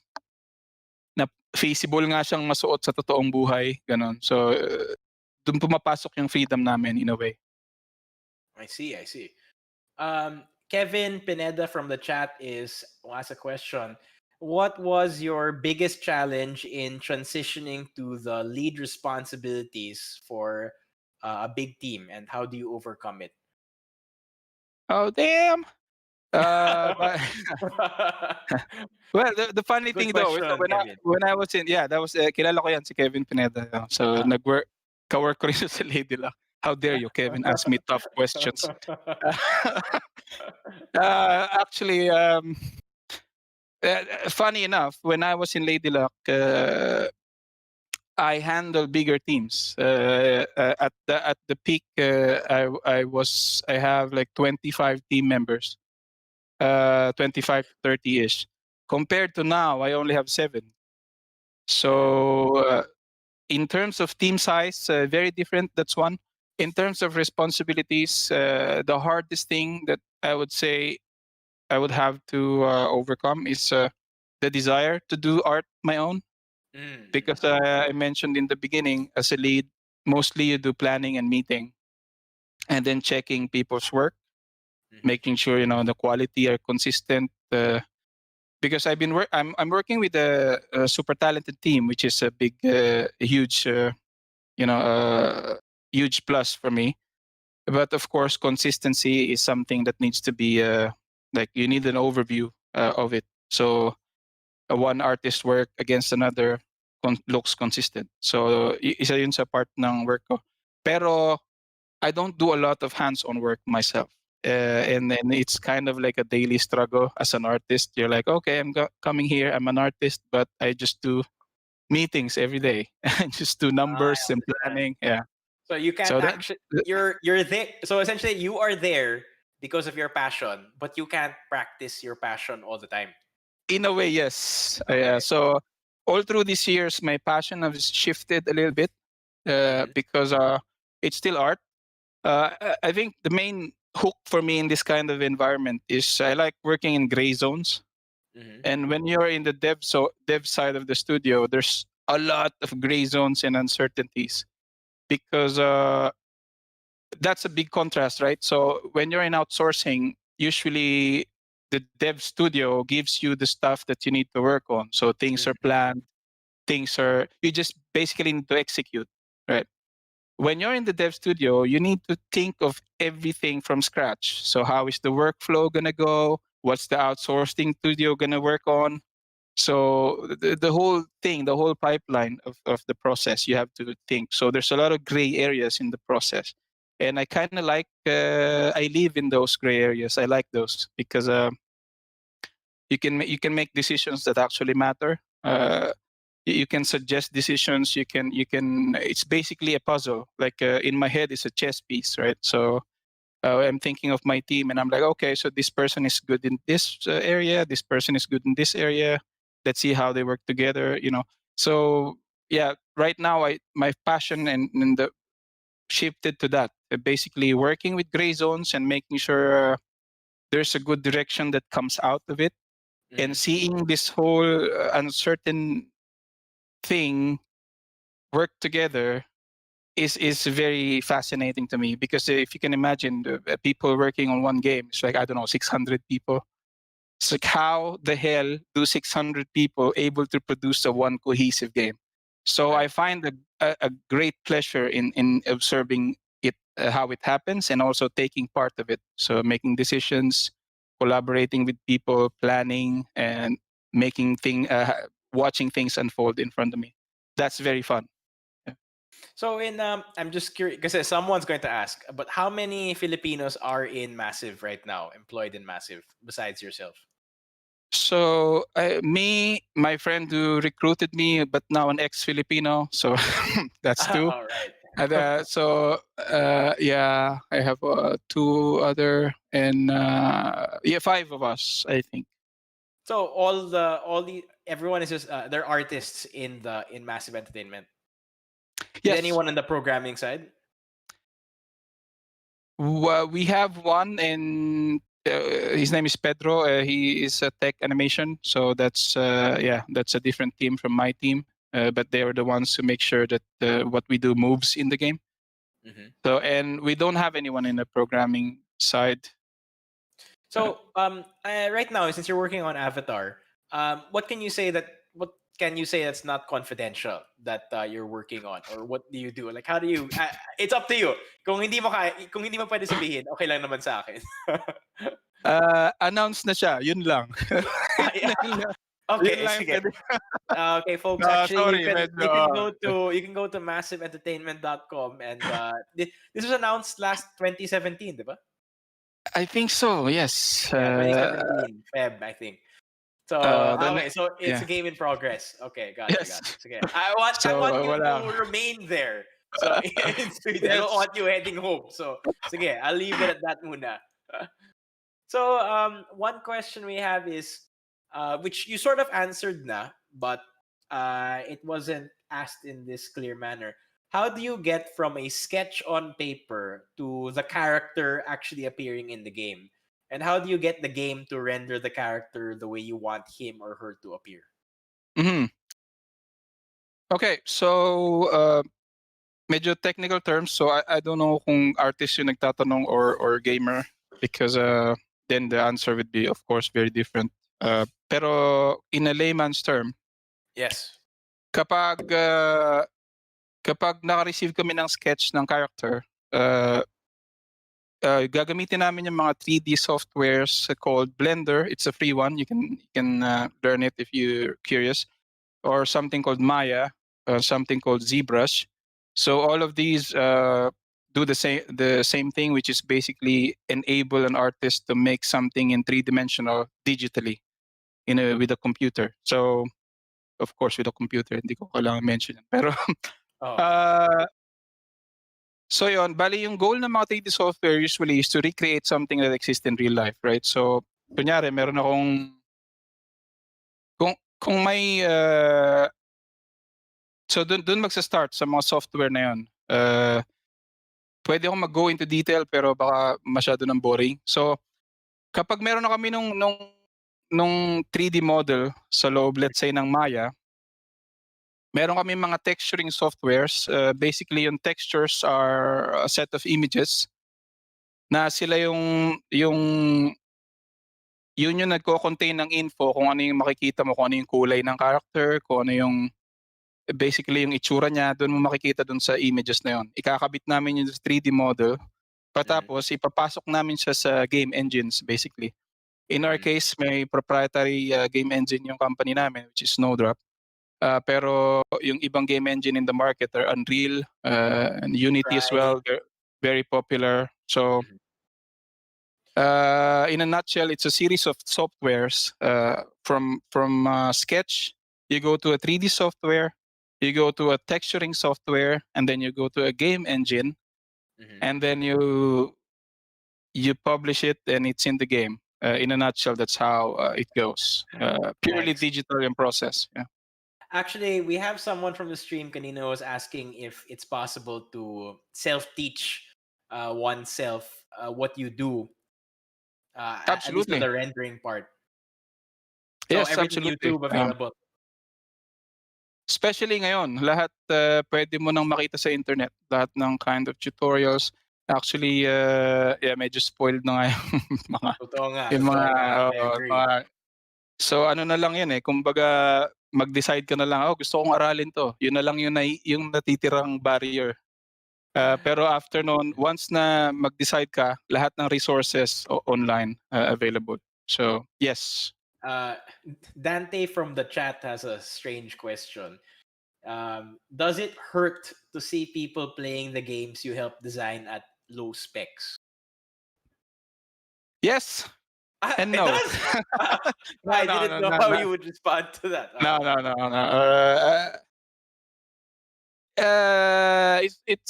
Speaker 3: na feasible nga siyang masuot sa totoong buhay, ganon. So, doon pumapasok yung freedom namin in a way.
Speaker 2: I see. Kevin Pineda from the chat will ask a question. What was your biggest challenge in transitioning to the lead responsibilities for a big team, and how do you overcome it?
Speaker 3: Oh, damn! But, well, the funny
Speaker 2: Good
Speaker 3: thing though is that
Speaker 2: question, Kevin.
Speaker 3: when I was in, yeah, that was, kilala ko yan, si Kevin Pineda. So, ka-work ko rin siya sa Ladyluck. How dare you, Kevin, ask me tough questions. Actually, funny enough, when I was in Ladyluck, I handle bigger teams. At the peak, I have like 25 team members, 25 to 30 ish. Compared to now, I only have 7. So in terms of team size, very different. That's one. In terms of responsibilities, the hardest thing that I would say I would have to overcome is the desire to do art my own. Because I mentioned in the beginning, as a lead, mostly you do planning and meeting, and then checking people's work, making sure the quality are consistent. Because I'm working with a super talented team, which is a big, huge, huge plus for me. But of course, consistency is something that needs to be like you need an overview of it. So one artist work against another looks consistent. So isa yun sa part ng work ko. Pero I don't do a lot of hands-on work myself. And then it's kind of like a daily struggle as an artist. You're like, okay, I'm coming here. I'm an artist, but I just do meetings every day. I just do numbers
Speaker 2: I
Speaker 3: and
Speaker 2: understand.
Speaker 3: planning. Yeah.
Speaker 2: So you can't
Speaker 3: So that
Speaker 2: actually, you're there. So essentially, you are there because of your passion, but you can't practice your passion all the time.
Speaker 3: in a way, yes.
Speaker 2: Okay.
Speaker 3: So all through these years, my passion has shifted a little bit because it's still art. I think the main hook for me in this kind of environment is I like working in gray zones. And when you're in the dev side of the studio, there's a lot of gray zones and uncertainties because that's a big contrast, right? So when you're in outsourcing, usually the dev studio gives you the stuff that you need to work on. So things are planned, you just basically need to execute, right? When you're in the dev studio, you need to think of everything from scratch. So how is the workflow gonna go? What's the outsourcing studio gonna work on? So the whole thing, the whole pipeline of the process, you have to think. So there's a lot of gray areas in the process. And I kind of like, I live in those gray areas. I like those because you can make decisions that actually matter. You can suggest decisions. It's basically a puzzle. Like in my head, it's a chess piece, right? So I'm thinking of my team, and I'm like, okay, so this person is good in this area. This person is good in this area. Let's see how they work together. So yeah, right now, my passion and the shifted to that. Basically, working with gray zones and making sure there's a good direction that comes out of it, and seeing this whole uncertain thing work together is very fascinating to me, because if you can imagine the people working on one game, it's like, I don't know, 600 people. It's like, how the hell do 600 people able to produce a one cohesive game? So
Speaker 2: Right.
Speaker 3: I find a great pleasure in observing it, how it happens, and also taking part of it. So making decisions, collaborating with people, planning, and watching things unfold in front of me. That's very fun.
Speaker 2: So I'm just curious because someone's going to ask, but how many Filipinos are in Massive right now, employed in Massive, besides yourself?
Speaker 3: So my friend who recruited me, but now an ex-Filipino, so that's two.
Speaker 2: All right.
Speaker 3: And yeah, I have two other, and yeah, five of us, I think.
Speaker 2: So everyone is just they're artists in Massive Entertainment. Is
Speaker 3: Yes,
Speaker 2: anyone on the programming side?
Speaker 3: we have one, and his name is Pedro. He is a tech animation, so that's that's a different team from my team. But they are the ones who make sure that what we do moves in the game.
Speaker 2: Mm-hmm.
Speaker 3: So, and we don't have anyone in the programming side.
Speaker 2: So right now, since you're working on Avatar, what can you say that's not confidential that you're working on, or what do you do? Like, how do you? It's up to you. Kung hindi mo pwede sabihin, okay lang naman sa akin.
Speaker 3: Announce na siya, yun lang.
Speaker 2: Yeah. Okay, sige. Okay, folks.
Speaker 3: No,
Speaker 2: Actually,
Speaker 3: sorry,
Speaker 2: you can go to massiveentertainment.com, and this was announced last 2017, di ba?
Speaker 3: I think so, yes.
Speaker 2: Yeah, 2017 Feb, I think. So okay, so it's a game in progress. Okay, gotcha.
Speaker 3: Yes.
Speaker 2: Okay, I want you
Speaker 3: wala.
Speaker 2: to remain there. So in Sweden, I don't want you heading home. So sige, I'll leave it at that muna. So one question we have is, which you sort of answered na, but it wasn't asked in this clear manner. How do you get from a sketch on paper to the character actually appearing in the game? And how do you get the game to render the character the way you want him or her to appear?
Speaker 3: Mm-hmm. Okay, so medyo technical terms, so I don't know kung artist yung nagtatanong or gamer, because then the answer would be, of course, very different. Pero in a layman's term,
Speaker 2: Yes.
Speaker 3: kapag naka-receive kami ng sketch ng character, gagamitin namin yung mga 3D softwares called Blender. It's a free one. You can learn it if you're curious. Or something called Maya, something called ZBrush. So all of these do the same thing, which is basically enable an artist to make something in 3-dimensional digitally with a computer. So of course with a computer, hindi ko kailangan mention yan. Pero so yon, bali yung goal ng mga 3D software usually is to recreate something that exists in real life, right? So kunyari meron akong kung may so dun magsa-start sa mga software na yon. Pwede akong mag-go into detail pero baka masyado ng boring. So kapag meron na kami nung 3D model sa loob, let's say, ng Maya, meron kami mga texturing softwares. Basically, yung textures are a set of images na sila yung yun yung nagko-contain ng info kung ano yung makikita mo, kung ano yung kulay ng character, kung ano yung basically yung itsura niya, doon mo makikita doon sa images na yun. Ikakabit namin yung 3D model, patapos ipapasok namin siya sa game engines basically. In our case, may proprietary game engine yung company namin, which is Snowdrop. Pero yung ibang game engine in the market are Unreal, and Unity as
Speaker 2: Right.
Speaker 3: well. They're very popular. So in a nutshell, it's a series of softwares. From Sketch, you go to a 3D software, you go to a texturing software, and then you go to a game engine, and then you publish it, and it's in the game. In a nutshell, that's how it goes. Purely
Speaker 2: Nice.
Speaker 3: digital in process. Yeah.
Speaker 2: Actually, we have someone from the stream, kanina, was asking if it's possible to self-teach oneself what you do, at least on
Speaker 3: Absolutely.
Speaker 2: the rendering part. So
Speaker 3: Yes,
Speaker 2: everything
Speaker 3: absolutely.
Speaker 2: YouTube available.
Speaker 3: Especially ngayon, lahat pwede mo nang makita sa internet. Lahat ng kind of tutorials. Actually, yeah, medyo spoiled na nga yung mga,
Speaker 2: Totoo nga,
Speaker 3: yung
Speaker 2: totoo
Speaker 3: mga,
Speaker 2: nga. I
Speaker 3: oo,
Speaker 2: agree.
Speaker 3: so ano na lang yan eh. Kumbaga, mag-decide ka na lang, oh, gusto kong aralin to. Yun na lang yung natitirang barrier. Pero after noon, once na mag-decide ka, lahat ng resources online available. So, yes.
Speaker 2: Dante from the chat has a strange question. Does it hurt to see people playing the games you help design at low specs?
Speaker 3: Yes and
Speaker 2: It
Speaker 3: no.
Speaker 2: does? I didn't know how you would respond to that.
Speaker 3: No.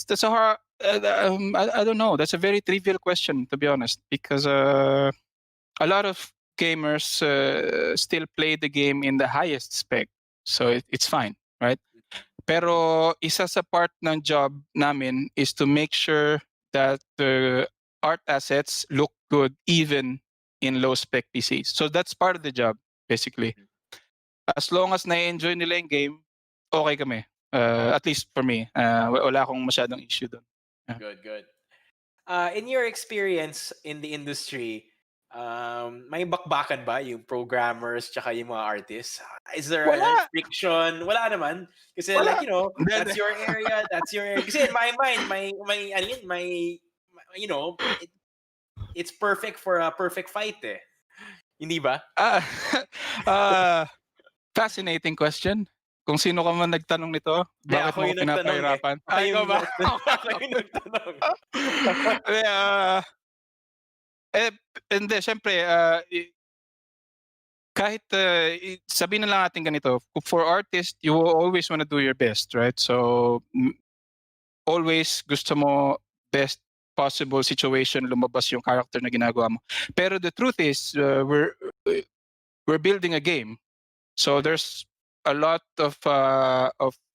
Speaker 3: That's a hard. I don't know. That's a very trivial question, to be honest, because a lot of gamers still play the game in the highest spec, so it's fine, right? Pero isa sa part ng job namin is to make sure that the art assets look good even in low spec PCs. So that's part of the job, basically. As long as na-enjoy nila yung game, okay kami. At least for me, wala akong masyadong issue doon. Yeah.
Speaker 2: Good. In your experience in the industry, may bakbakan ba yung programmers tsaka yung mga artists? Is there a
Speaker 3: Wala.
Speaker 2: friction? Wala naman. Kasi
Speaker 3: Wala.
Speaker 2: like, that's your area, that's your area. Kasi in my mind, it's perfect for a perfect fight eh. Hindi ba?
Speaker 3: Fascinating question. Kung sino ka man nagtanong nito, bakit
Speaker 2: Ako
Speaker 3: mo ko
Speaker 2: yung nagtanong eh.
Speaker 3: pinapahirapan? Ikaw ba?
Speaker 2: Ako yung nagtanong.
Speaker 3: Hindi, syempre, kahit sabihin na lang natin ganito, for artists, you will always want to do your best, right? So, always gusto mo best possible situation lumabas yung character na ginagawa mo. Pero the truth is, we're building a game. So there's a lot of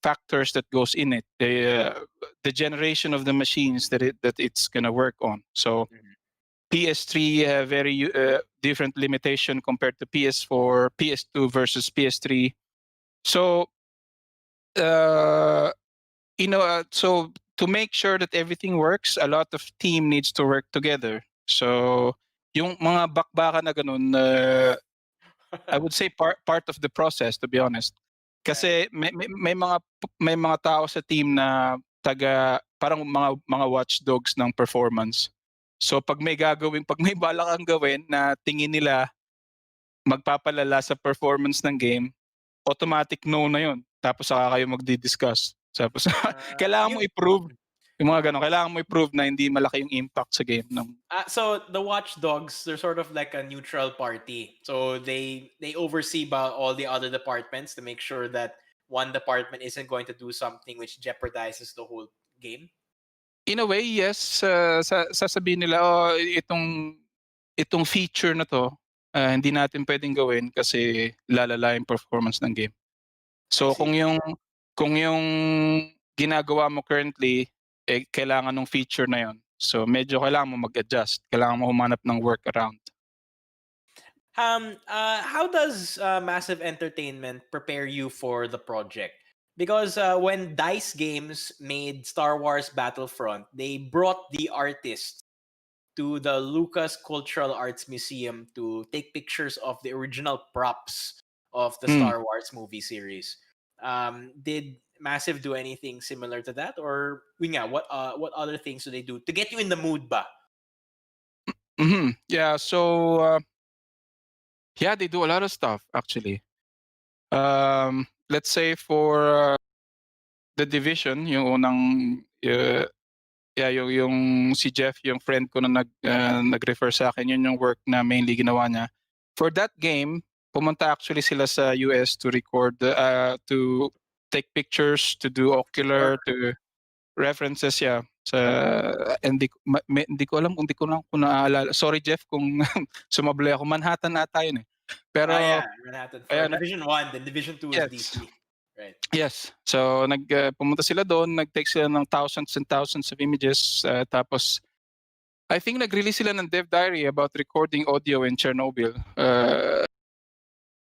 Speaker 3: factors that goes in it. The generation of the machines that it's gonna work on. So PS3 have very different limitation compared to PS4, PS2 versus PS3. So so to make sure that everything works, a lot of team needs to work together. So yung mga bakbakan na ganun, I would say part of the process, to be honest. Kasi may mga tao sa team na parang mga watchdogs ng performance. So pag may balak kang gawin na tingin nila magpapalala sa performance ng game, automatic no na 'yon. Tapos saka kayo magdi-discuss. Tapos kailangan mo i-prove yung mga ganun. Kailangan mo i-prove na hindi malaki yung impact sa game ng
Speaker 2: So the Watchdogs, they're sort of like a neutral party. So they oversee about all the other departments to make sure that one department isn't going to do something which jeopardizes the whole game.
Speaker 3: In a way, yes. Sasabihin nila, oh, itong feature na to, hindi natin pwedeng gawin kasi lalala yung performance ng game. So kung yung ginagawa mo currently, kailangan ng feature na yon. So medyo kailangan mo mag-adjust. Kailangan mo humanap ng workaround.
Speaker 2: How does Massive Entertainment prepare you for the project? Because when DICE Games made Star Wars Battlefront, they brought the artists to the Lucas Cultural Arts Museum to take pictures of the original props of the Star Wars movie series. Did Massive do anything similar to that, or what other things do they do to get you in the mood ba?
Speaker 3: Yeah, so yeah, they do a lot of stuff actually. Let's say for The Division, yung unang yung si Jeff, yung friend ko na nag-refer sa akin, yun yung work na mainly ginawa niya. For that game, pumunta actually sila sa US to record, to take pictures, to do ocular, to references, yeah. Hindi ko alam kung naaalala. Sorry Jeff kung sumablay ako. Manhattan ata yun eh. Pero
Speaker 2: Manhattan for
Speaker 3: ayan,
Speaker 2: Division 1, then Division 2 is
Speaker 3: yes.
Speaker 2: DC. Right.
Speaker 3: Yes. So pumunta sila doon, nag-take sila ng thousands and thousands of images, tapos I think nag-release sila ng dev diary about recording audio in Chernobyl.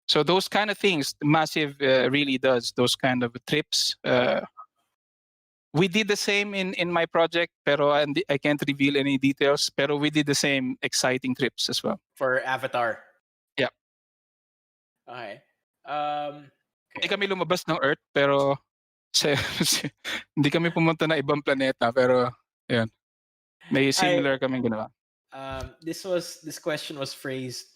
Speaker 3: So those kind of things, Massive really does those kind of trips. We did the same in my project, pero I can't reveal any details. Pero we did the same exciting trips as well.
Speaker 2: For Avatar.
Speaker 3: Yeah.
Speaker 2: Okay.
Speaker 3: Hindi kami lumabas ng Earth, pero hindi kami pumunta na ibang planeta, pero yun. May similar kaming ginawa.
Speaker 2: This question was phrased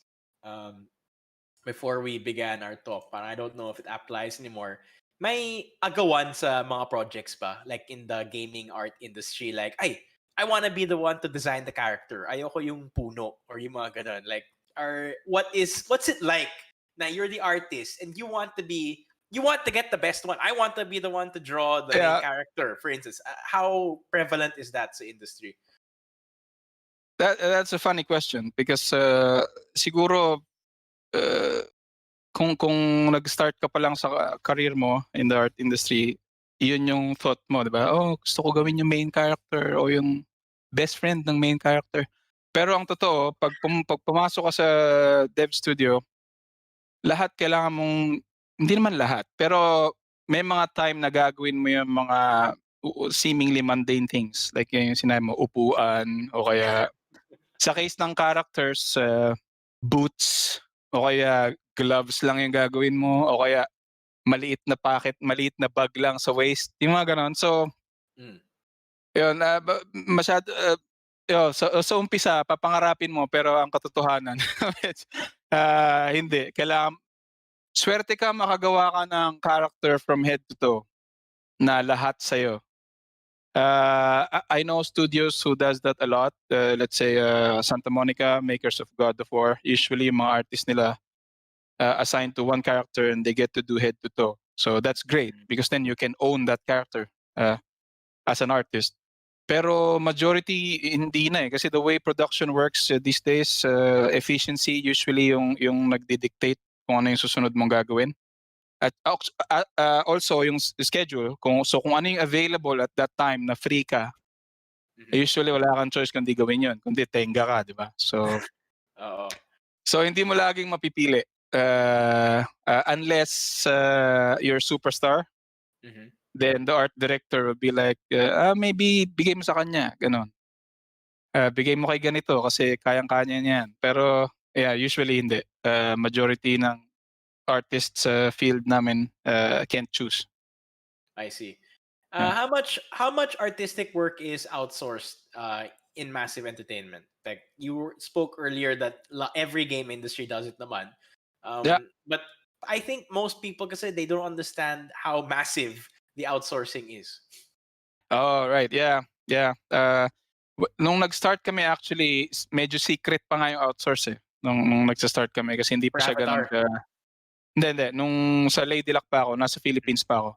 Speaker 2: before we began our talk. Parang I don't know if it applies anymore. May agawan sa mga projects ba? Like in the gaming art industry, like, ay, I want to be the one to design the character. Ayoko yung puno or yung mga ganun. Like, what's it like na you're the artist and you want to get the best one. I want to be the one to draw the main character, for instance. How prevalent is that sa industry?
Speaker 3: That's a funny question because siguro kung nag-start ka pa lang sa career mo in the art industry, yun yung thought mo, di ba? Oh, gusto ko gawin yung main character o yung best friend ng main character. Pero ang totoo, pag pumasok ka sa dev studio, lahat kailangan mong, hindi naman lahat, pero may mga time na gagawin mo yung mga seemingly mundane things. Like yung sinabi mo, upuan, o kaya sa case ng characters, boots, o kaya gloves lang yung gagawin mo, o kaya maliit na packet, maliit na bag lang sa waist, yung mga ganon. So, yun, masyado, sa umpisa, papangarapin mo, pero ang katotohanan, hindi. Kailangan, swerte ka makagawa ka ng character from head to toe na lahat sa'yo. I know studios who does that a lot. Let's say Santa Monica, makers of God of War. Usually, mga artists nila assigned to one character and they get to do head to toe. So that's great because then you can own that character as an artist. Pero majority hindi na eh kasi the way production works these days, efficiency usually yung nagdi-dictate kung ano yung susunod mong gagawin. At also yung schedule, kung ano yung available at that time na free ka, usually wala kang choice kundi gawin yun, kundi tenga ka, di ba? So, so hindi mo laging mapipili unless you're superstar. Then the art director will be like, maybe bigay mo sa kanya, ganon. Bigay mo kay ganito kasi kayang-kanya niyan. Pero yeah, usually hindi. Majority ng artists field namin can't choose.
Speaker 2: I see. How much artistic work is outsourced in Massive Entertainment? Like you spoke earlier that every game industry does it naman. But I think most people kasi they don't understand how massive the outsourcing is.
Speaker 3: Oh, right. Yeah. Nung nag-start kami actually, medyo secret pa nga yung outsource eh. Nung nagsa-start kami kasi hindi pa siya ganun ka. Hindi. Nung sa Ladyluck pa ako, nasa Philippines pa ako.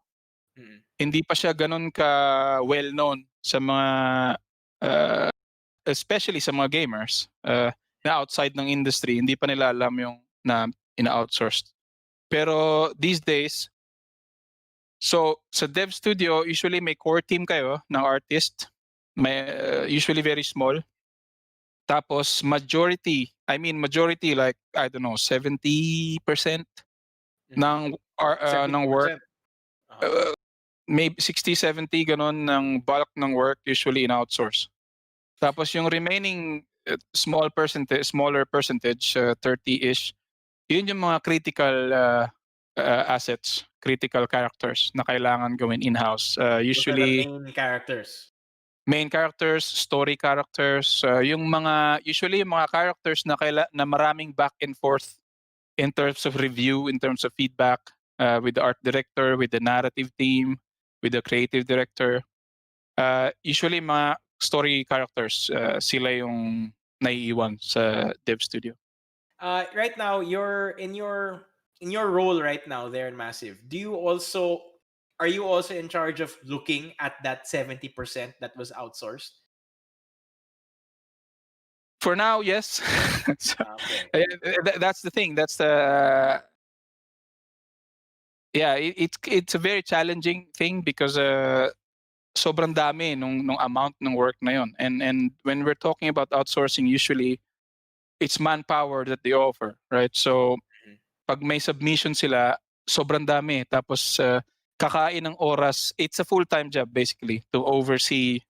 Speaker 3: Hindi pa siya ganun ka well-known sa mga, especially sa mga gamers, na outside ng industry, hindi pa nila alam yung na ina-outsourced. Pero these days, so sa dev studio, usually may core team kayo ng artist, may usually very small. Tapos majority like I don't know 70% ng work, maybe 60-70 ganon ng bulk ng work usually in outsource. Tapos yung remaining smaller percentage, 30-ish. Yun yung mga critical assets, critical characters na kailangan gawin in-house.
Speaker 2: Those are the
Speaker 3: Usually
Speaker 2: main characters.
Speaker 3: main characters, story characters, yung mga characters na maraming back and forth in terms of review, in terms of feedback, with the art director, with the narrative team, with the creative director. Usually mga story characters, sila yung naiiwan sa dev studio.
Speaker 2: Right now, you're in your role right now there in Massive. Are you also in charge of looking at that 70% that was outsourced?
Speaker 3: For now, yes. So,
Speaker 2: Okay.
Speaker 3: that's the thing. That's the it's a very challenging thing because sobrang dami nung amount ng work na yon. And when we're talking about outsourcing, usually it's manpower that they offer, right? So pag may submission sila, sobrang dami. Tapos kakain ng oras. It's a full-time job basically to oversee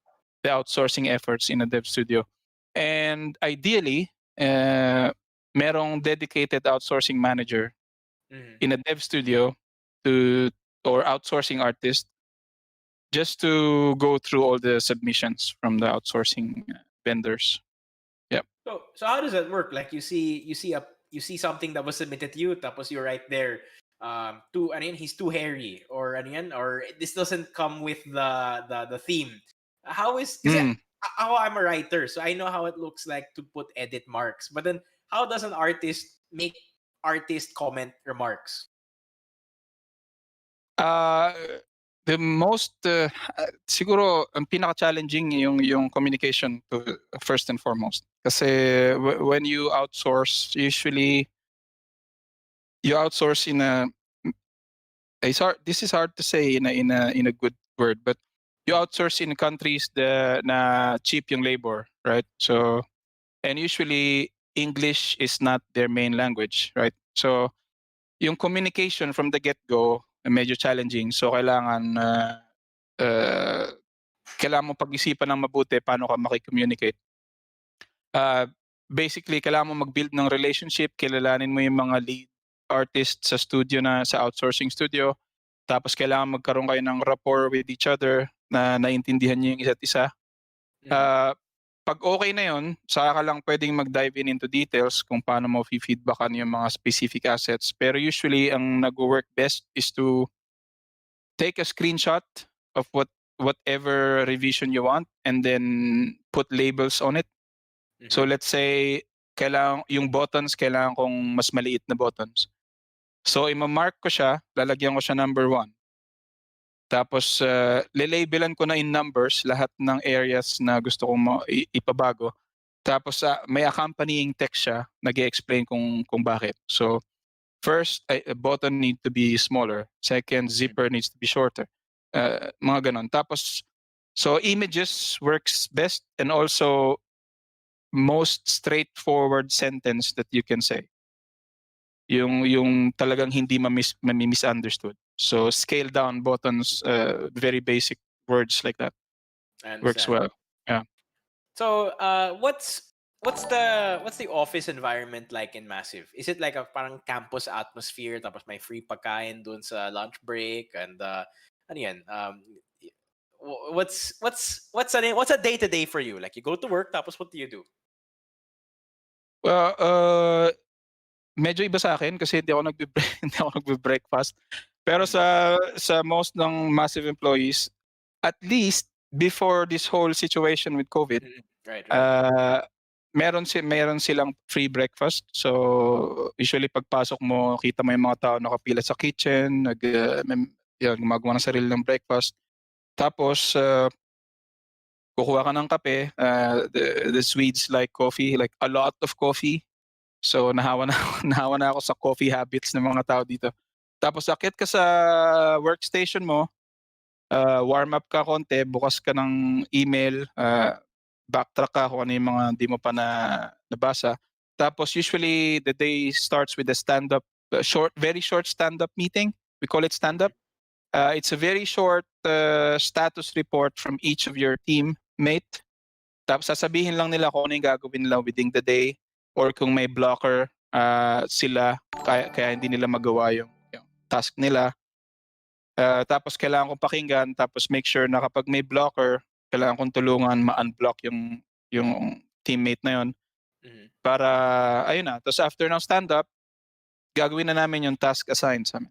Speaker 3: the outsourcing efforts in a dev studio. And ideally, merong dedicated outsourcing manager in a dev studio or outsourcing artist just to go through all the submissions from the outsourcing vendors. Yep.
Speaker 2: So how does that work? Like you see something that was submitted to you, tapos you're right there. He's too hairy, or or this doesn't come with the theme. How is because I'm a writer, so I know how it looks like to put edit marks. But then, how does an artist make artist comment remarks?
Speaker 3: The most siguro ang pinaka-challenging yung communication to first and foremost. Kasi when you outsource, usually you outsource in a this is hard to say in a good word, but you outsource in countries na cheap yung labor, right? So and usually English is not their main language, right? So yung communication from the get-go medyo challenging. So kailangan mo pag-isipan ng mabuti paano ka makikommunicate. Basically, kailangan mo mag-build ng relationship, kilalanin mo yung mga lead artists sa studio sa outsourcing studio. Tapos kailangan magkaroon kayo ng rapport with each other na naintindihan niyo yung isa't isa. Pag okay na yun, saka ka lang pwedeng mag-dive into details kung paano mo feedbackan yung mga specific assets. Pero usually, ang nag-work best is to take a screenshot of whatever revision you want and then put labels on it. So let's say, yung buttons, kailangan kong mas maliit na buttons. So ima-mark ko siya, lalagyan ko siya number 1. Tapos, lalabelan ko na in numbers lahat ng areas na gusto kong ipabago. Tapos, may accompanying text siya, nag-explain kung bakit. So, first, a button need to be smaller. Second, zipper needs to be shorter. Mga ganon. Tapos, so images works best and also most straightforward sentence that you can say. Yung talagang hindi misunderstood. So scale down buttons, very basic words like that. Works well. Yeah.
Speaker 2: So what's the office environment like in Massive? Is it like a parang campus atmosphere tapos may free pagkain dun sa lunch break and ano yan? What's a day to day for you? Like you go to work tapos what do you do?
Speaker 3: Well, medyo iba sa akin kasi hindi ako nagbe-breakfast. Pero sa most ng Massive employees, at least before this whole situation with COVID,
Speaker 2: right.
Speaker 3: Meron silang free breakfast. So usually pagpasok mo, kita mo yung mga tao nakapila sa kitchen, gumagawa ng sarili ng breakfast. Tapos kukuha ka ng kape. The Swedes like coffee, like a lot of coffee. So nahawa na ako sa coffee habits ng mga tao dito. Tapos akit ka sa workstation mo, warm up ka konti, bukas ka ng email, backtrack ka kung ano yung mga di mo pa nabasa. Tapos usually the day starts with a stand-up, very short stand-up meeting. We call it stand-up. It's a very short status report from each of your teammate. Tapos sasabihin lang nila kung ano yung gagawin nila within the day or kung may blocker sila kaya hindi nila magawa yung task nila. Tapos kailangan kong pakinggan, tapos make sure na kapag may blocker, kailangan kong tulungan ma-unblock yung teammate na yon
Speaker 2: Mhm.
Speaker 3: para ayun na. Tapos after ng stand-up, gagawin na namin yung task assigned sa amin.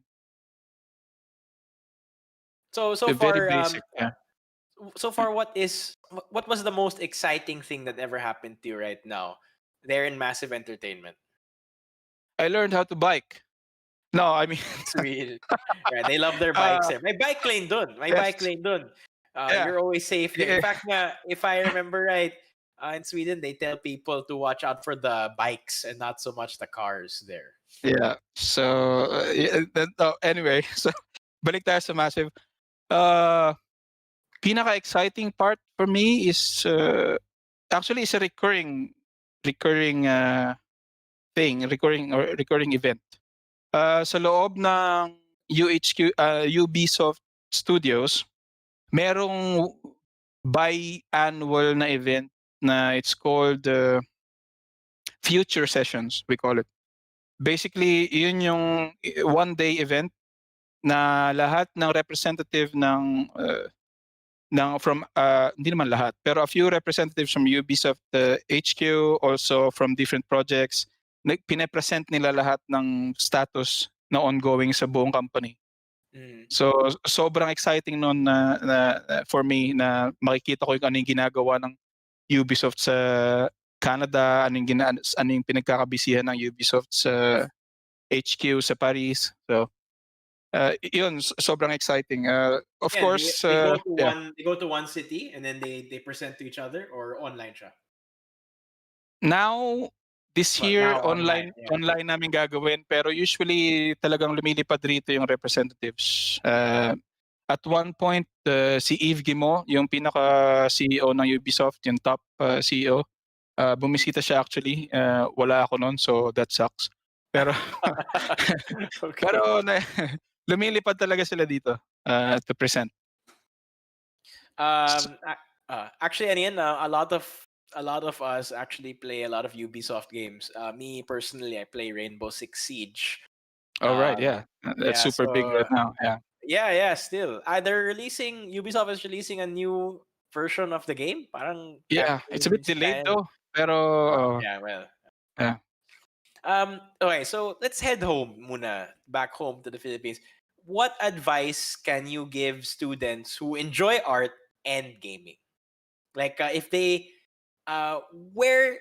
Speaker 2: So
Speaker 3: Very
Speaker 2: far,
Speaker 3: basic. Yeah.
Speaker 2: so far, what was the most exciting thing that ever happened to you right now? There in Massive Entertainment.
Speaker 3: I learned how to bike. No, I mean,
Speaker 2: Sweet. Right, they love their bikes
Speaker 3: uh,
Speaker 2: there. May bike lane dun. May
Speaker 3: yes,
Speaker 2: bike lane dun.
Speaker 3: yeah,
Speaker 2: You're always safe there. In
Speaker 3: yeah,
Speaker 2: fact, if I remember right, in Sweden, they tell people to watch out for the bikes and not so much the cars there.
Speaker 3: yeah. So, anyway, so balik tayo sa Massive. Uh, Pinaka-exciting part for me is actually is a recurring recurring event. Sa loob ng Ubisoft Studios, merong biannual na event na it's called Future Sessions, we call it. Basically, yun yung one-day event na lahat ng representative ng from hindi naman lahat, pero a few representatives from Ubisoft HQ, also from different projects, pinapresent nila lahat ng status na ongoing sa buong company. So sobrang exciting noon na for me na makikita ko yung ano yung ginagawa ng Ubisoft sa Canada, ano yung pinagkakabisihan ng Ubisoft sa HQ sa Paris. So yun, sobrang exciting. Of
Speaker 2: Yeah,
Speaker 3: course,
Speaker 2: they go to
Speaker 3: yeah.
Speaker 2: they go to one city and then they present to each other, or online siya.
Speaker 3: Now, this
Speaker 2: Well,
Speaker 3: year,
Speaker 2: now online. Yeah.
Speaker 3: online namin gagawin. Pero usually, talagang lumilipad rito yung representatives. At one point, si Yves Guillemot, yung pinaka-CEO ng Ubisoft, yung top CEO, bumisita siya actually. Wala ako noon, so that sucks. Pero,
Speaker 2: Okay.
Speaker 3: pero lumilipad talaga sila dito to present.
Speaker 2: Actually, ano yan, a lot of us actually play a lot of Ubisoft games. Me personally, I play Rainbow Six Siege.
Speaker 3: All right, yeah. That's
Speaker 2: Yeah,
Speaker 3: super big right now. Yeah.
Speaker 2: yeah. Still, Ubisoft is releasing a new version of the game. Parang
Speaker 3: Yeah, it's a bit
Speaker 2: campaign
Speaker 3: delayed
Speaker 2: style.
Speaker 3: though. Pero
Speaker 2: Yeah, well.
Speaker 3: yeah.
Speaker 2: Okay, so let's head home muna, back home to the Philippines. What advice can you give students who enjoy art and gaming? Like if they where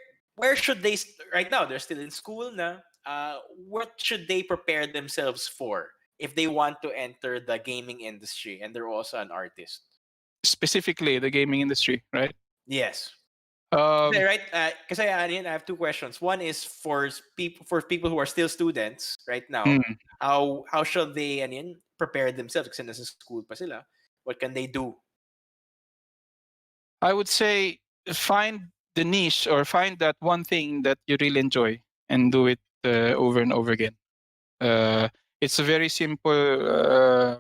Speaker 2: should they right now they're still in school na, what should they prepare themselves for if they want to enter the gaming industry and they're also an artist?
Speaker 3: Specifically the gaming industry, right?
Speaker 2: Yes.
Speaker 3: Um,
Speaker 2: Right, because I have two questions. One is for people who are still students right now.
Speaker 3: mm,
Speaker 2: How should they prepare themselves kasi nasa school pa sila? What can they do?
Speaker 3: I would say find the niche or find that one thing that you really enjoy and do it over and over again. It's a very simple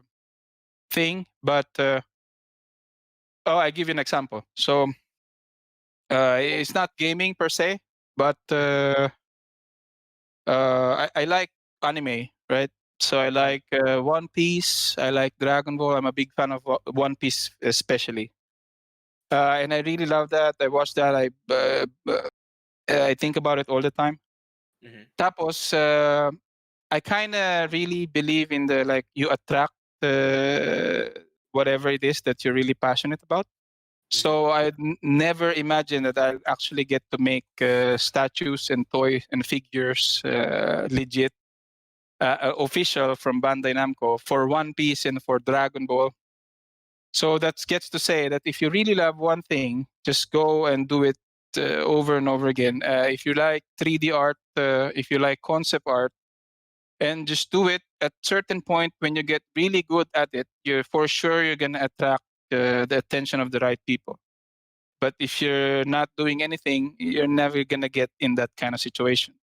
Speaker 3: thing, but I give you an example. So it's not gaming per se, but I like anime, right? So I like One Piece. I like Dragon Ball. I'm a big fan of One Piece, especially, and I really love that. I watch that. I think about it all the time.
Speaker 2: Mhm.
Speaker 3: Tapos, I kind of really believe in the like you attract whatever it is that you're really passionate about. So I never imagined that I'll actually get to make statues and toys and figures legit official from Bandai Namco for One Piece and for Dragon Ball. So that gets to say that if you really love one thing, just go and do it over and over again. If you like 3D art, if you like concept art, and just do it at certain point when you get really good at it, you're for sure you're gonna attract the attention of the right people. But if you're not doing anything, you're never gonna get in that kind of situation.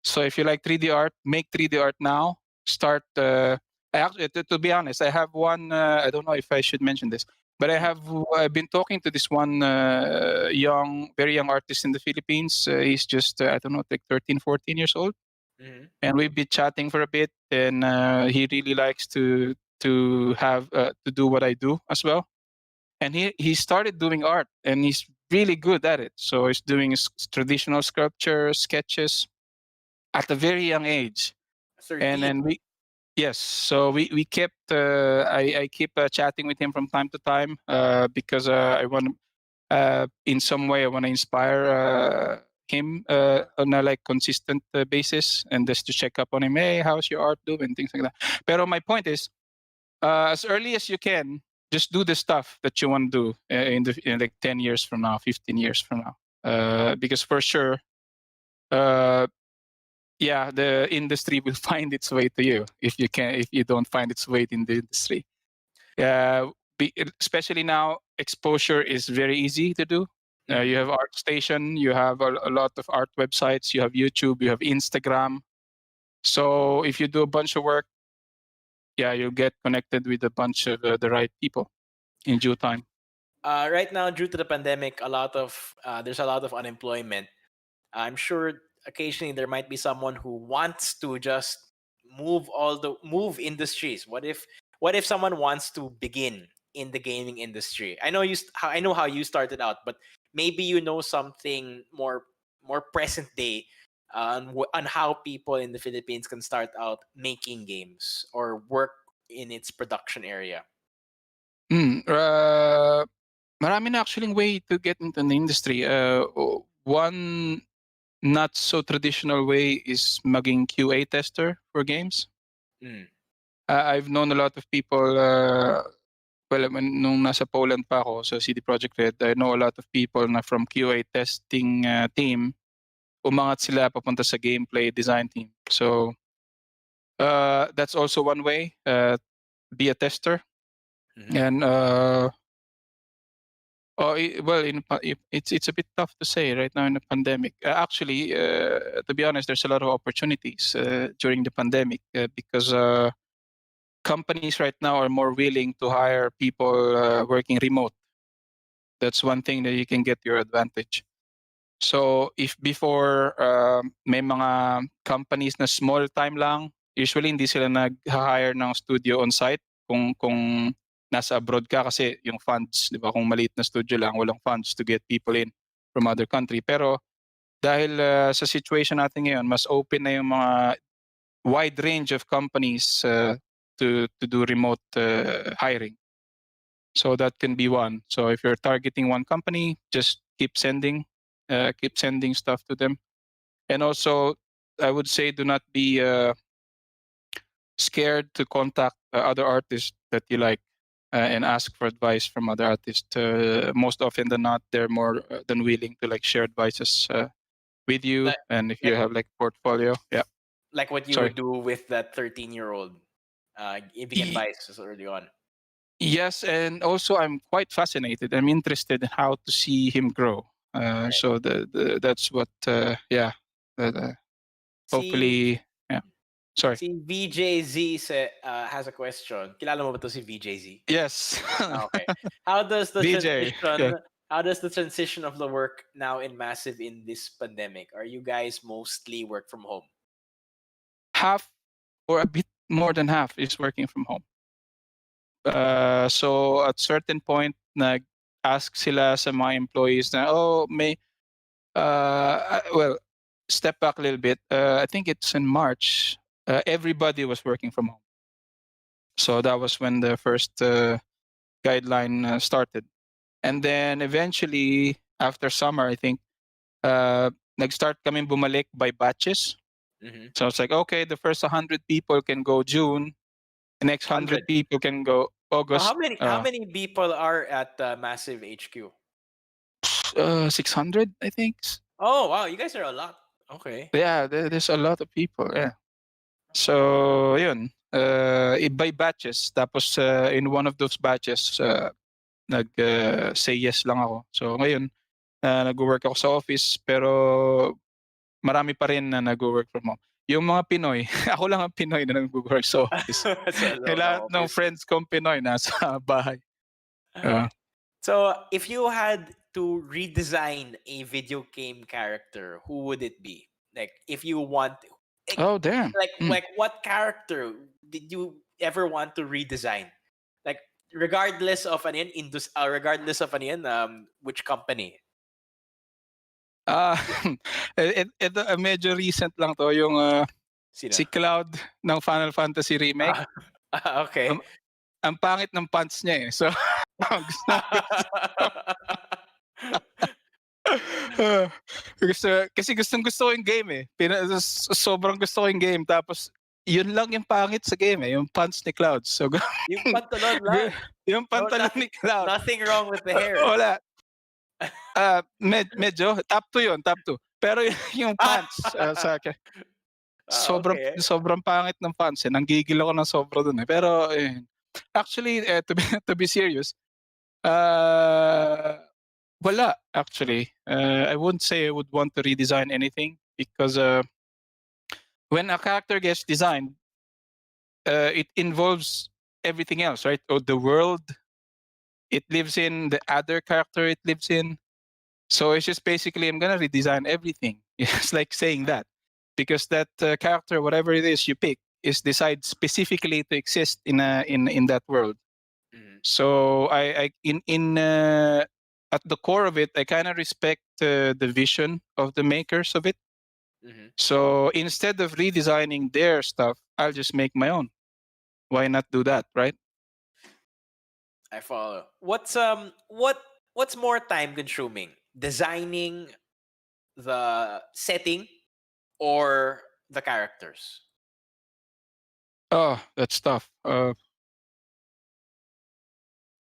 Speaker 3: So if you like 3D art, make 3D art now. Start. I actually, to be honest, I have one. I don't know if I should mention this. But I've been talking to this one very young artist in the Philippines. He's just I don't know, like 13, 14 years old, and we've been chatting for a bit. And he really likes to do what I do as well. And he started doing art, and he's really good at it. So he's doing traditional sculpture, sketches at a very young age. And
Speaker 2: 13.
Speaker 3: then yes, so we kept I keep chatting with him from time to time because I want in some way I want to inspire him on a like consistent basis, and just to check up on him. Hey, how's your art doing? Things like that. But my point is, as early as you can, just do the stuff that you want to do in like 10 years from now, 15 years from now, because for sure. Yeah, the industry will find its way to you if you don't find its way in the industry. Especially now, exposure is very easy to do. You have ArtStation, you have a lot of art websites, you have YouTube, you have Instagram. So if you do a bunch of work, yeah, you'll get connected with a bunch of the right people in due time.
Speaker 2: Right now, due to the pandemic, there's a lot of unemployment. I'm sure occasionally there might be someone who wants to just move industries. What if someone wants to begin in the gaming industry? I know how you started out, but maybe you know something more present day on how people in the Philippines can start out making games or work in its production area.
Speaker 3: Marami na actually way to get into the industry. One not so traditional way is maging QA tester for games. I've known a lot of people. Nung nasa Poland pa ako sa CD Projekt Red, I know a lot of people na from QA testing team, umangat sila papunta sa gameplay design team. So that's also one way. Be a tester, and it's a bit tough to say right now in the pandemic. Actually, to be honest, there's a lot of opportunities during the pandemic because companies right now are more willing to hire people working remote. That's one thing that you can get your advantage. So if before may mga companies na small time lang, usually hindi sila nag-hire ng studio on site kung nasa abroad ka kasi yung funds, di ba? Kung maliit na studio lang, walang funds to get people in from other country. Pero dahil sa situation natin ngayon, mas open na yung mga wide range of companies to do remote hiring. So that can be one. So if you're targeting one company, just keep sending stuff to them. And also, I would say do not be scared to contact other artists that you like and ask for advice from other artists. Most often than not, they're more than willing to like share advices with you. And if you have like portfolio, yeah.
Speaker 2: Like what you would do with that 13-year-old, giving advice early on.
Speaker 3: Yes, and also I'm quite fascinated. I'm interested in how to see him grow. So that's what, yeah. Hopefully, yeah. Sorry.
Speaker 2: Si VJZ has a question. Kilala mo ba to si VJZ?
Speaker 3: Yes.
Speaker 2: Okay. How does the
Speaker 3: VJ,
Speaker 2: transition?
Speaker 3: yeah.
Speaker 2: How does the transition of the work now in Massive in this pandemic? Are you guys mostly work from home?
Speaker 3: Half or a bit more than half is working from home. So at certain point, nag-ask sila sa mga employees na, well, step back a little bit. I think it's in March. Everybody was working from home. So that was when the first guideline started. And then eventually, after summer, I think, nag-start kami bumalik by batches. So it's like, okay, the first 100 people can go June. The next 100 people can go August.
Speaker 2: How many people are at Massive HQ?
Speaker 3: 600, I think.
Speaker 2: Oh, wow. You guys are a lot. Okay.
Speaker 3: Yeah, there's a lot of people. Yeah. So, yun. By batches. Tapos, in one of those batches, say yes lang ako. So, ngayon, nag-work ako sa office, pero marami pa rin na nag-work from home. Yung mga Pinoy, ako lang ang Pinoy na nag-work sa office. Lahat ng friends kong Pinoy nasa bahay.
Speaker 2: So, if you had to redesign a video game character, who would it be? Like, if you want, like,
Speaker 3: Oh, damn.
Speaker 2: what character did you ever want to redesign? Like, regardless of regardless of which company.
Speaker 3: Ah, ito medyo recent lang to yung
Speaker 2: Sino?
Speaker 3: si Cloud ng Final Fantasy Remake.
Speaker 2: Okay.
Speaker 3: Ang pangit ng pants niya eh. So kasi gusto ko yung game eh. Sobrang gusto ko yung game tapos yun lang yung pangit sa game eh, yung pants ni Cloud. So
Speaker 2: Yung pantalon lang.
Speaker 3: yung pantalon
Speaker 2: nothing,
Speaker 3: ni Cloud.
Speaker 2: nothing wrong with the hair.
Speaker 3: Wala. Medyo top 2 yun, top 2. Pero yung pants sa akin
Speaker 2: Okay.
Speaker 3: sobrang pangit ng pants eh. Nanggigil ako ng sobra dun eh. Pero actually to be serious, wala actually. I wouldn't say I would want to redesign anything because when a character gets designed, it involves everything else, right? Or the world it lives in, the other character it lives in. So it's just basically I'm gonna redesign everything. It's like saying that because that character, whatever it is you pick, is designed specifically to exist in that world.
Speaker 2: Mhm.
Speaker 3: So I in at the core of it, I kind of respect the vision of the makers of it.
Speaker 2: Mhm.
Speaker 3: So instead of redesigning their stuff, I'll just make my own. Why not do that, right?
Speaker 2: I follow. What's more time consuming? Designing the setting or the characters?
Speaker 3: Oh, that's tough.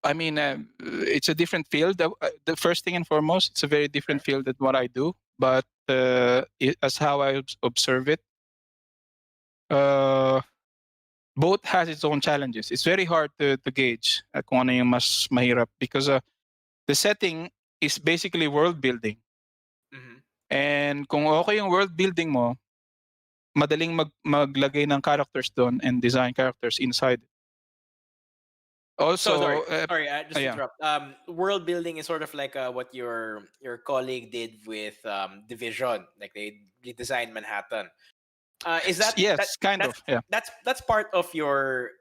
Speaker 3: I mean, it's a different field. The first thing and foremost, it's a very different field than what I do. But as how I observe it, uh, both has its own challenges. It's very hard to gauge kung ano yung mas mahirap because the setting is basically world building.
Speaker 2: Mhm.
Speaker 3: And kung okay yung world building mo, madaling maglagay ng characters doon and design characters inside.
Speaker 2: So sorry,
Speaker 3: Also,
Speaker 2: just to
Speaker 3: yeah.
Speaker 2: interrupt. World building is sort of like what your colleague did with Division, like they redesigned Manhattan. Is
Speaker 3: Yes, kind of, yeah.
Speaker 2: that's part of your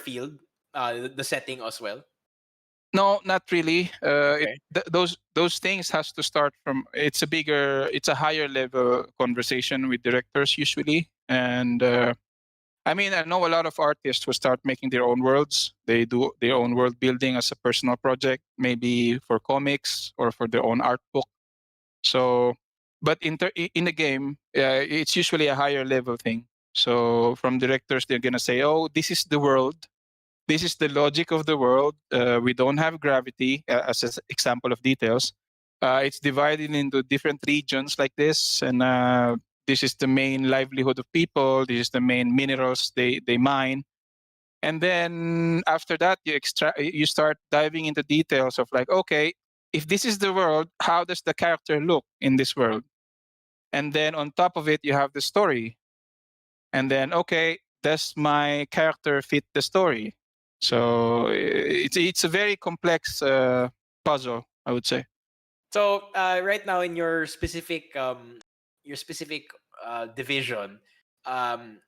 Speaker 2: field, the setting as well?
Speaker 3: No, not really.
Speaker 2: Okay.
Speaker 3: Those things has to start from. It's a higher level conversation with directors usually, and I mean, I know a lot of artists who start making their own worlds. They do their own world building as a personal project, maybe for comics or for their own art book. So, but in the game, it's usually a higher level thing. So from directors, they're gonna say, "Oh, this is the world. This is the logic of the world. We don't have gravity as an example of details. It's divided into different regions like this, and this is the main livelihood of people. This is the main minerals they mine. And then after that, you start diving into details of like, okay, if this is the world, how does the character look in this world? And then on top of it, you have the story. And then, okay, does my character fit the story? So it's a very complex puzzle, I would say.
Speaker 2: So right now in your specific division,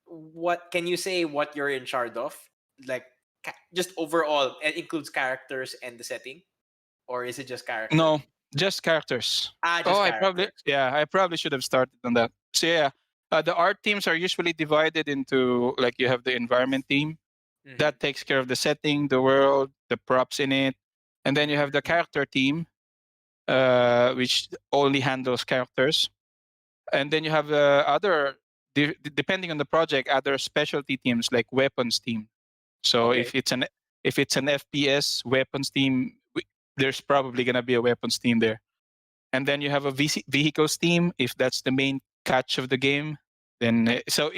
Speaker 2: what can you say what you're in charge of? Like just overall, it includes characters and the setting, or is it just characters?
Speaker 3: No, just characters.
Speaker 2: Just
Speaker 3: I
Speaker 2: characters.
Speaker 3: probably should have started on that. So yeah, the art teams are usually divided into like you have the environment team
Speaker 2: Mhm.
Speaker 3: that takes care of the setting, the world, the props in it, and then you have the character team, which only handles characters, and then you have depending on the project, other specialty teams like weapons team. So
Speaker 2: Okay.
Speaker 3: if it's an FPS weapons team, there's probably gonna be a weapons team there. And then you have a vehicles team if that's the main catch of the game. Then so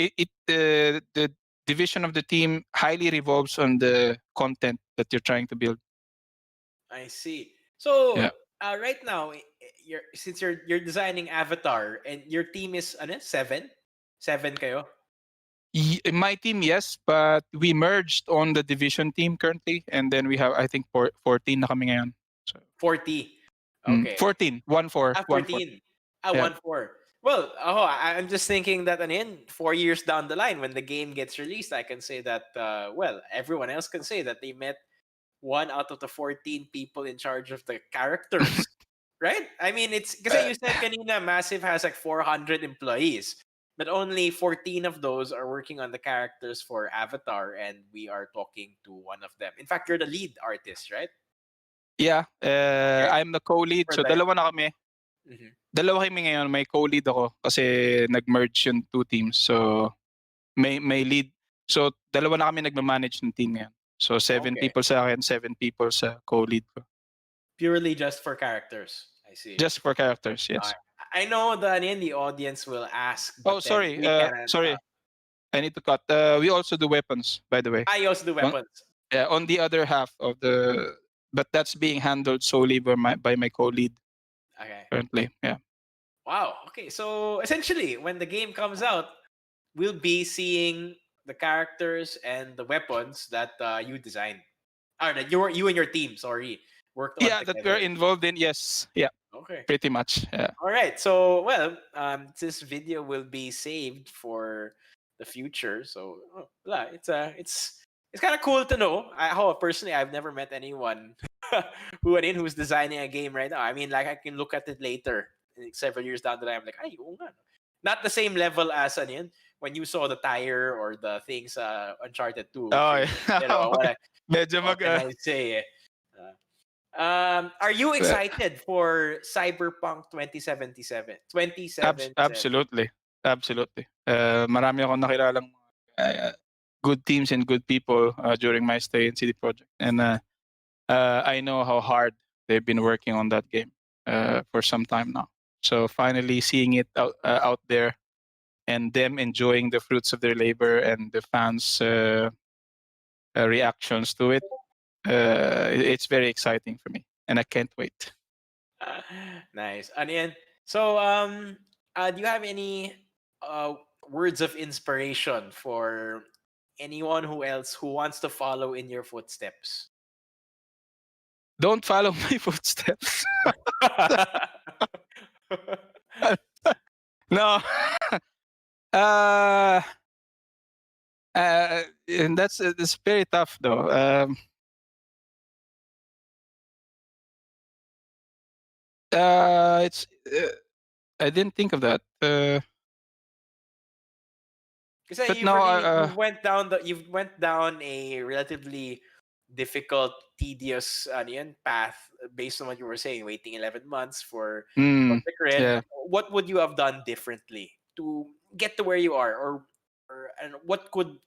Speaker 3: the division of the team highly revolves on the content that you're trying to build.
Speaker 2: I see. So
Speaker 3: Yeah.
Speaker 2: right now, since you're designing Avatar and your team is ano, seven kayo.
Speaker 3: My team, yes, but we merged on the division team currently, and then we have, I think, 14 na kami ngayon. So
Speaker 2: 40. Okay.
Speaker 3: 14, 1-4, 1-4.
Speaker 2: 14.
Speaker 3: Yeah.
Speaker 2: 1-4. Well, I'm just thinking that 4 years down the line, when the game gets released, I can say that, everyone else can say that they met one out of the 14 people in charge of the characters. Right? I mean, it's because you said kanina Massive has like 400 employees, but only 14 of those are working on the characters for Avatar, and we are talking to one of them. In fact, you're the lead artist, right?
Speaker 3: Yeah, I'm the co-lead.
Speaker 2: For
Speaker 3: So
Speaker 2: the-
Speaker 3: dalawa na kami.
Speaker 2: Mhm.
Speaker 3: Dalawa kami ngayon, may co-lead ako kasi nag-merge yung two teams. So may lead. So dalawa na kami nagma-manage ng team ngayon. So 7
Speaker 2: Okay.
Speaker 3: people sa akin, 7 people sa co-lead ko.
Speaker 2: Purely just for characters. I see.
Speaker 3: Just for characters, yes.
Speaker 2: I know that the audience will ask.
Speaker 3: Oh,
Speaker 2: But
Speaker 3: sorry.
Speaker 2: we cannot,
Speaker 3: Sorry. I need to cut. We also do weapons, by the way.
Speaker 2: I also do weapons.
Speaker 3: On the other half of the, but that's being handled solely by my co-lead
Speaker 2: Okay.
Speaker 3: currently. Yeah.
Speaker 2: Wow. Okay. So essentially, when the game comes out, we'll be seeing the characters and the weapons that you designed, or that you and your team, worked on.
Speaker 3: Yeah, that we're
Speaker 2: together.
Speaker 3: involved in. Yes. Yeah.
Speaker 2: Okay.
Speaker 3: Pretty much. Yeah.
Speaker 2: All right. So, this video will be saved for the future. So, it's kind of cool to know. Personally, I've never met anyone who's designing a game right now. I mean, like I can look at it later, several years down the line. I'm like, ay, oo nga, no." Not the same level as when you saw the tire or the things Uncharted 2.
Speaker 3: Oh,
Speaker 2: You know,
Speaker 3: medyo
Speaker 2: what can I say? Are you excited for Cyberpunk 2077? 2077.
Speaker 3: Absolutely. Marami akong nakilalang good teams and good people during my stay in CD Projekt, and I know how hard they've been working on that game for some time now. So finally seeing it out there, and them enjoying the fruits of their labor, and the fans' reactions to it, it's very exciting for me, and I can't wait.
Speaker 2: Nice. So, do you have any words of inspiration for anyone who wants to follow in your footsteps?
Speaker 3: Don't follow my footsteps. No. And it's very tough though. It's I didn't think of that.
Speaker 2: Because
Speaker 3: But
Speaker 2: you
Speaker 3: no,
Speaker 2: went down a relatively difficult, tedious path based on what you were saying, waiting 11 months for Projekt Red.
Speaker 3: yeah.
Speaker 2: What would you have done differently to get to where you are, and what could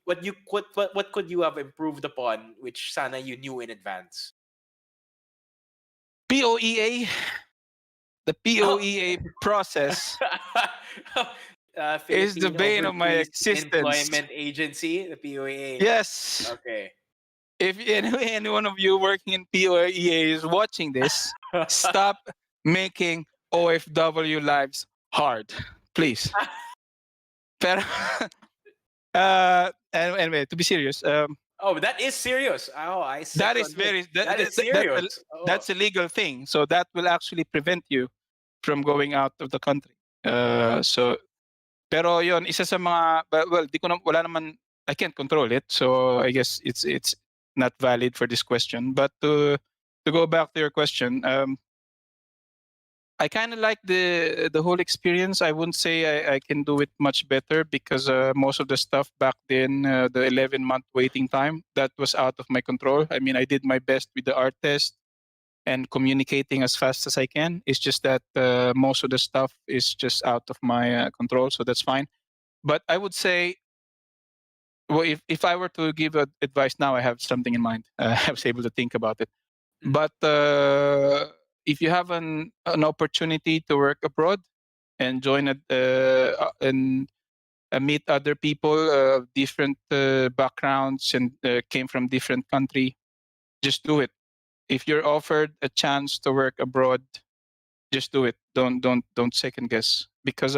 Speaker 2: you have improved upon, which sana you knew in advance?
Speaker 3: POEA, the POEA process is the
Speaker 2: Philippine
Speaker 3: bane of my
Speaker 2: Overseas
Speaker 3: existence.
Speaker 2: Employment Agency, the POEA.
Speaker 3: Yes.
Speaker 2: Okay.
Speaker 3: If any one of you working in POEA is watching this, stop making OFW lives hard, please. Pero, anyway, to be serious,
Speaker 2: Oh, that is serious. Oh, I see.
Speaker 3: that is very
Speaker 2: that is serious.
Speaker 3: that's a legal thing. So that will actually prevent you from going out of the country. So, pero yon isa sa mga well, wala naman, I can't control it. So I guess it's not valid for this question. But to go back to your question, I kind of like the whole experience. I wouldn't say I can do it much better because most of the stuff back then, the 11-month waiting time, that was out of my control. I mean, I did my best with the art test and communicating as fast as I can. It's just that most of the stuff is just out of my control, so that's fine. But I would say, well, if I were to give advice now, I have something in mind. I was able to think about it. But if you have an opportunity to work abroad and join and meet other people of different backgrounds and came from different country, just do it. If you're offered a chance to work abroad, just do it. Don't second guess, because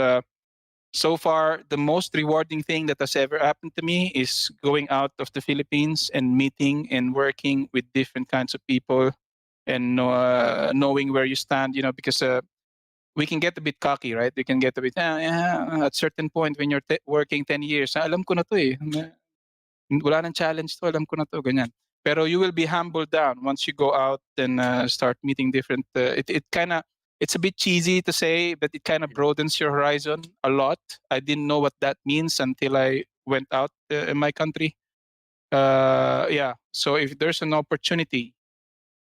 Speaker 3: so far, the most rewarding thing that has ever happened to me is going out of the Philippines and meeting and working with different kinds of people and knowing where you stand, because we can get a bit cocky, right? We can get a bit, at certain point when you're working 10 years, alam ko na to eh. Wala nang challenge to, alam ko na to, ganyan. Pero you will be humbled down once you go out and start meeting different, it's a bit cheesy to say, but it kind of broadens your horizon a lot. I didn't know what that means until I went out in my country. Yeah, so if there's an opportunity,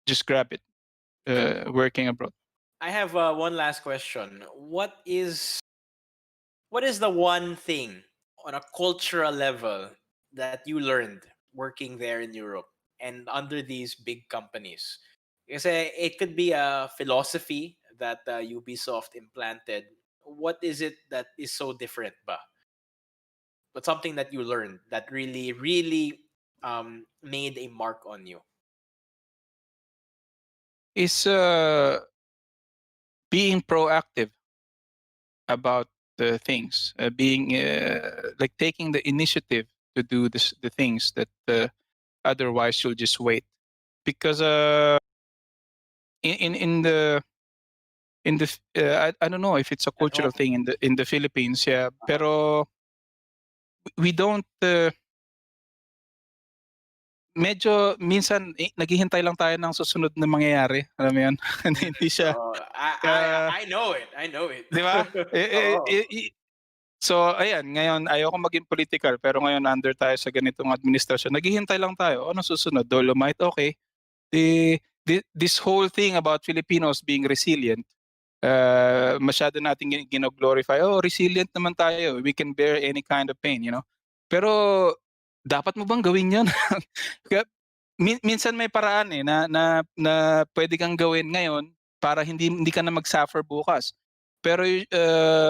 Speaker 3: just grab it, working abroad.
Speaker 2: I have one last question. What is the one thing on a cultural level that you learned working there in Europe and under these big companies? Because it could be a philosophy that Ubisoft implanted. What is it that is so different, ba? But something that you learned that really, really made a mark on you.
Speaker 3: Is being proactive about the things, being like taking the initiative to do the things that otherwise you'll just wait. Because in the I don't know if it's a cultural thing in the Philippines, yeah. Pero we don't medyo minsan naghihintay lang tayo ng susunod na mangyayari. Alam mo 'yan? Hindi siya
Speaker 2: I know it. I know it.
Speaker 3: 'di ba?
Speaker 2: Oo.
Speaker 3: So ayan, ngayon ayoko maging political pero ngayon under tayo sa ganitong administrasyon. Naghihintay lang tayo. Ano susunod? Dolomite, okay. This whole thing about Filipinos being resilient, masyado nating gino-glorify. Oh, resilient naman tayo. We can bear any kind of pain, Pero dapat mo bang gawin 'yon? Kaya minsan may paraan na pwede kang gawin ngayon para hindi ka na mag-suffer bukas. Pero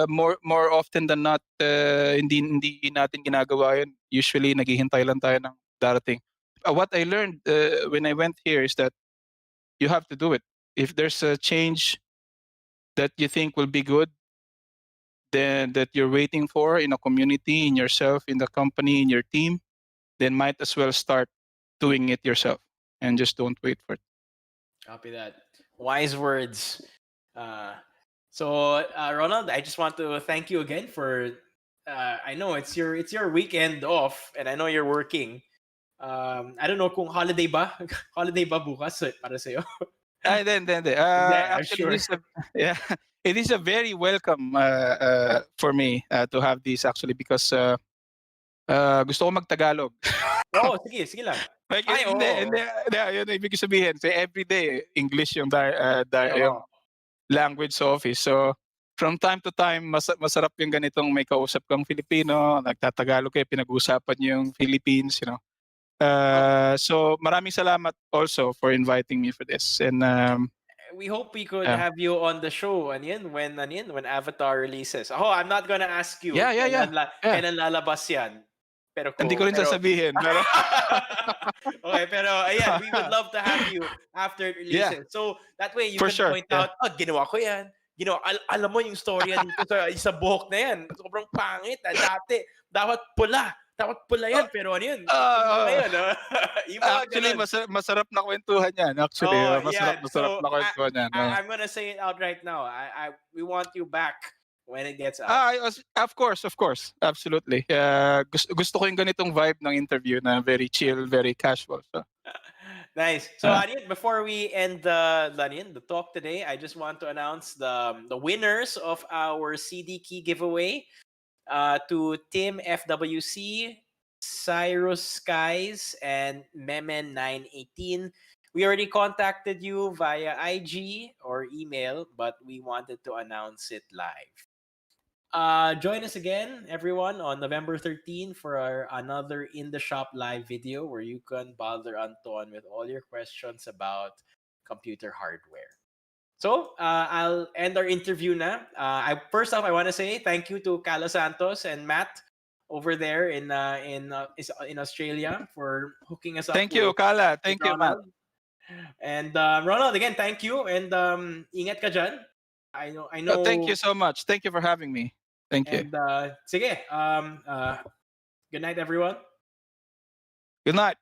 Speaker 3: more often than not, hindi natin ginagawa 'yun. Usually naghihintay lang tayo ng darating. What I learned when I went here is that you have to do it. If there's a change that you think will be good, then that you're waiting for in a community, in yourself, in the company, in your team, then might as well start doing it yourself and just don't wait for it.
Speaker 2: Copy that. Wise words. So Ronald, I just want to thank you again for. I know it's your weekend off, and I know you're working. I don't know kung holiday ba bukas para sa'yo.
Speaker 3: Hindi. Actually,
Speaker 2: sure.
Speaker 3: it is a very welcome for me to have this actually because gusto ko mag-Tagalog.
Speaker 2: Oh, sige lang.
Speaker 3: Like,
Speaker 2: Ay,
Speaker 3: hindi, yun ibig sabihin. So every day, English yung yung language sa office. So from time to time, masarap yung ganitong may kausap kang Filipino, nagtatagalog kayo, pinag-uusapan yung Philippines, So maraming salamat also for inviting me for this. And
Speaker 2: we hope we could have you on the show when Avatar releases. Oh, I'm not gonna ask you.
Speaker 3: Yeah.
Speaker 2: Kailan lalabas yan? Pero
Speaker 3: hindi ko rin sasabihin. Pero
Speaker 2: okay, pero ayan, we would love to have you after it releases. So that way you can point out, ginawa ko yan. Alam mo yung storya dito sa buhok na yan. Sobrang pangit. Dati, dapat pula yan. Pero ano yun?
Speaker 3: Actually, masarap na kwentuhan yan. Actually, masarap na kwentuhan yan.
Speaker 2: I'm gonna say it out right now. We want you back when it gets out.
Speaker 3: Of course. Absolutely. Gusto ko yung ganitong vibe ng interview na very chill, very casual. So.
Speaker 2: Nice. So, before we end the talk today, I just want to announce the winners of our CD key giveaway to Tim FWC, Cyrus Skies, and Memen918. We already contacted you via IG or email, but we wanted to announce it live. Join us again, everyone, on November 13 for another In the Shop live video where you can bother Anton with all your questions about computer hardware. So, I'll end our interview now. First off, I want to say thank you to Carlos Santos and Matt over there in Australia for hooking us up.
Speaker 3: Thank you, Kala. Thank you, Matt.
Speaker 2: And Ronald, again, thank you. And ingat ka dyan. I know.
Speaker 3: Thank you so much. Thank you for having me. Thank you.
Speaker 2: And sige, good night, everyone.
Speaker 3: Good night.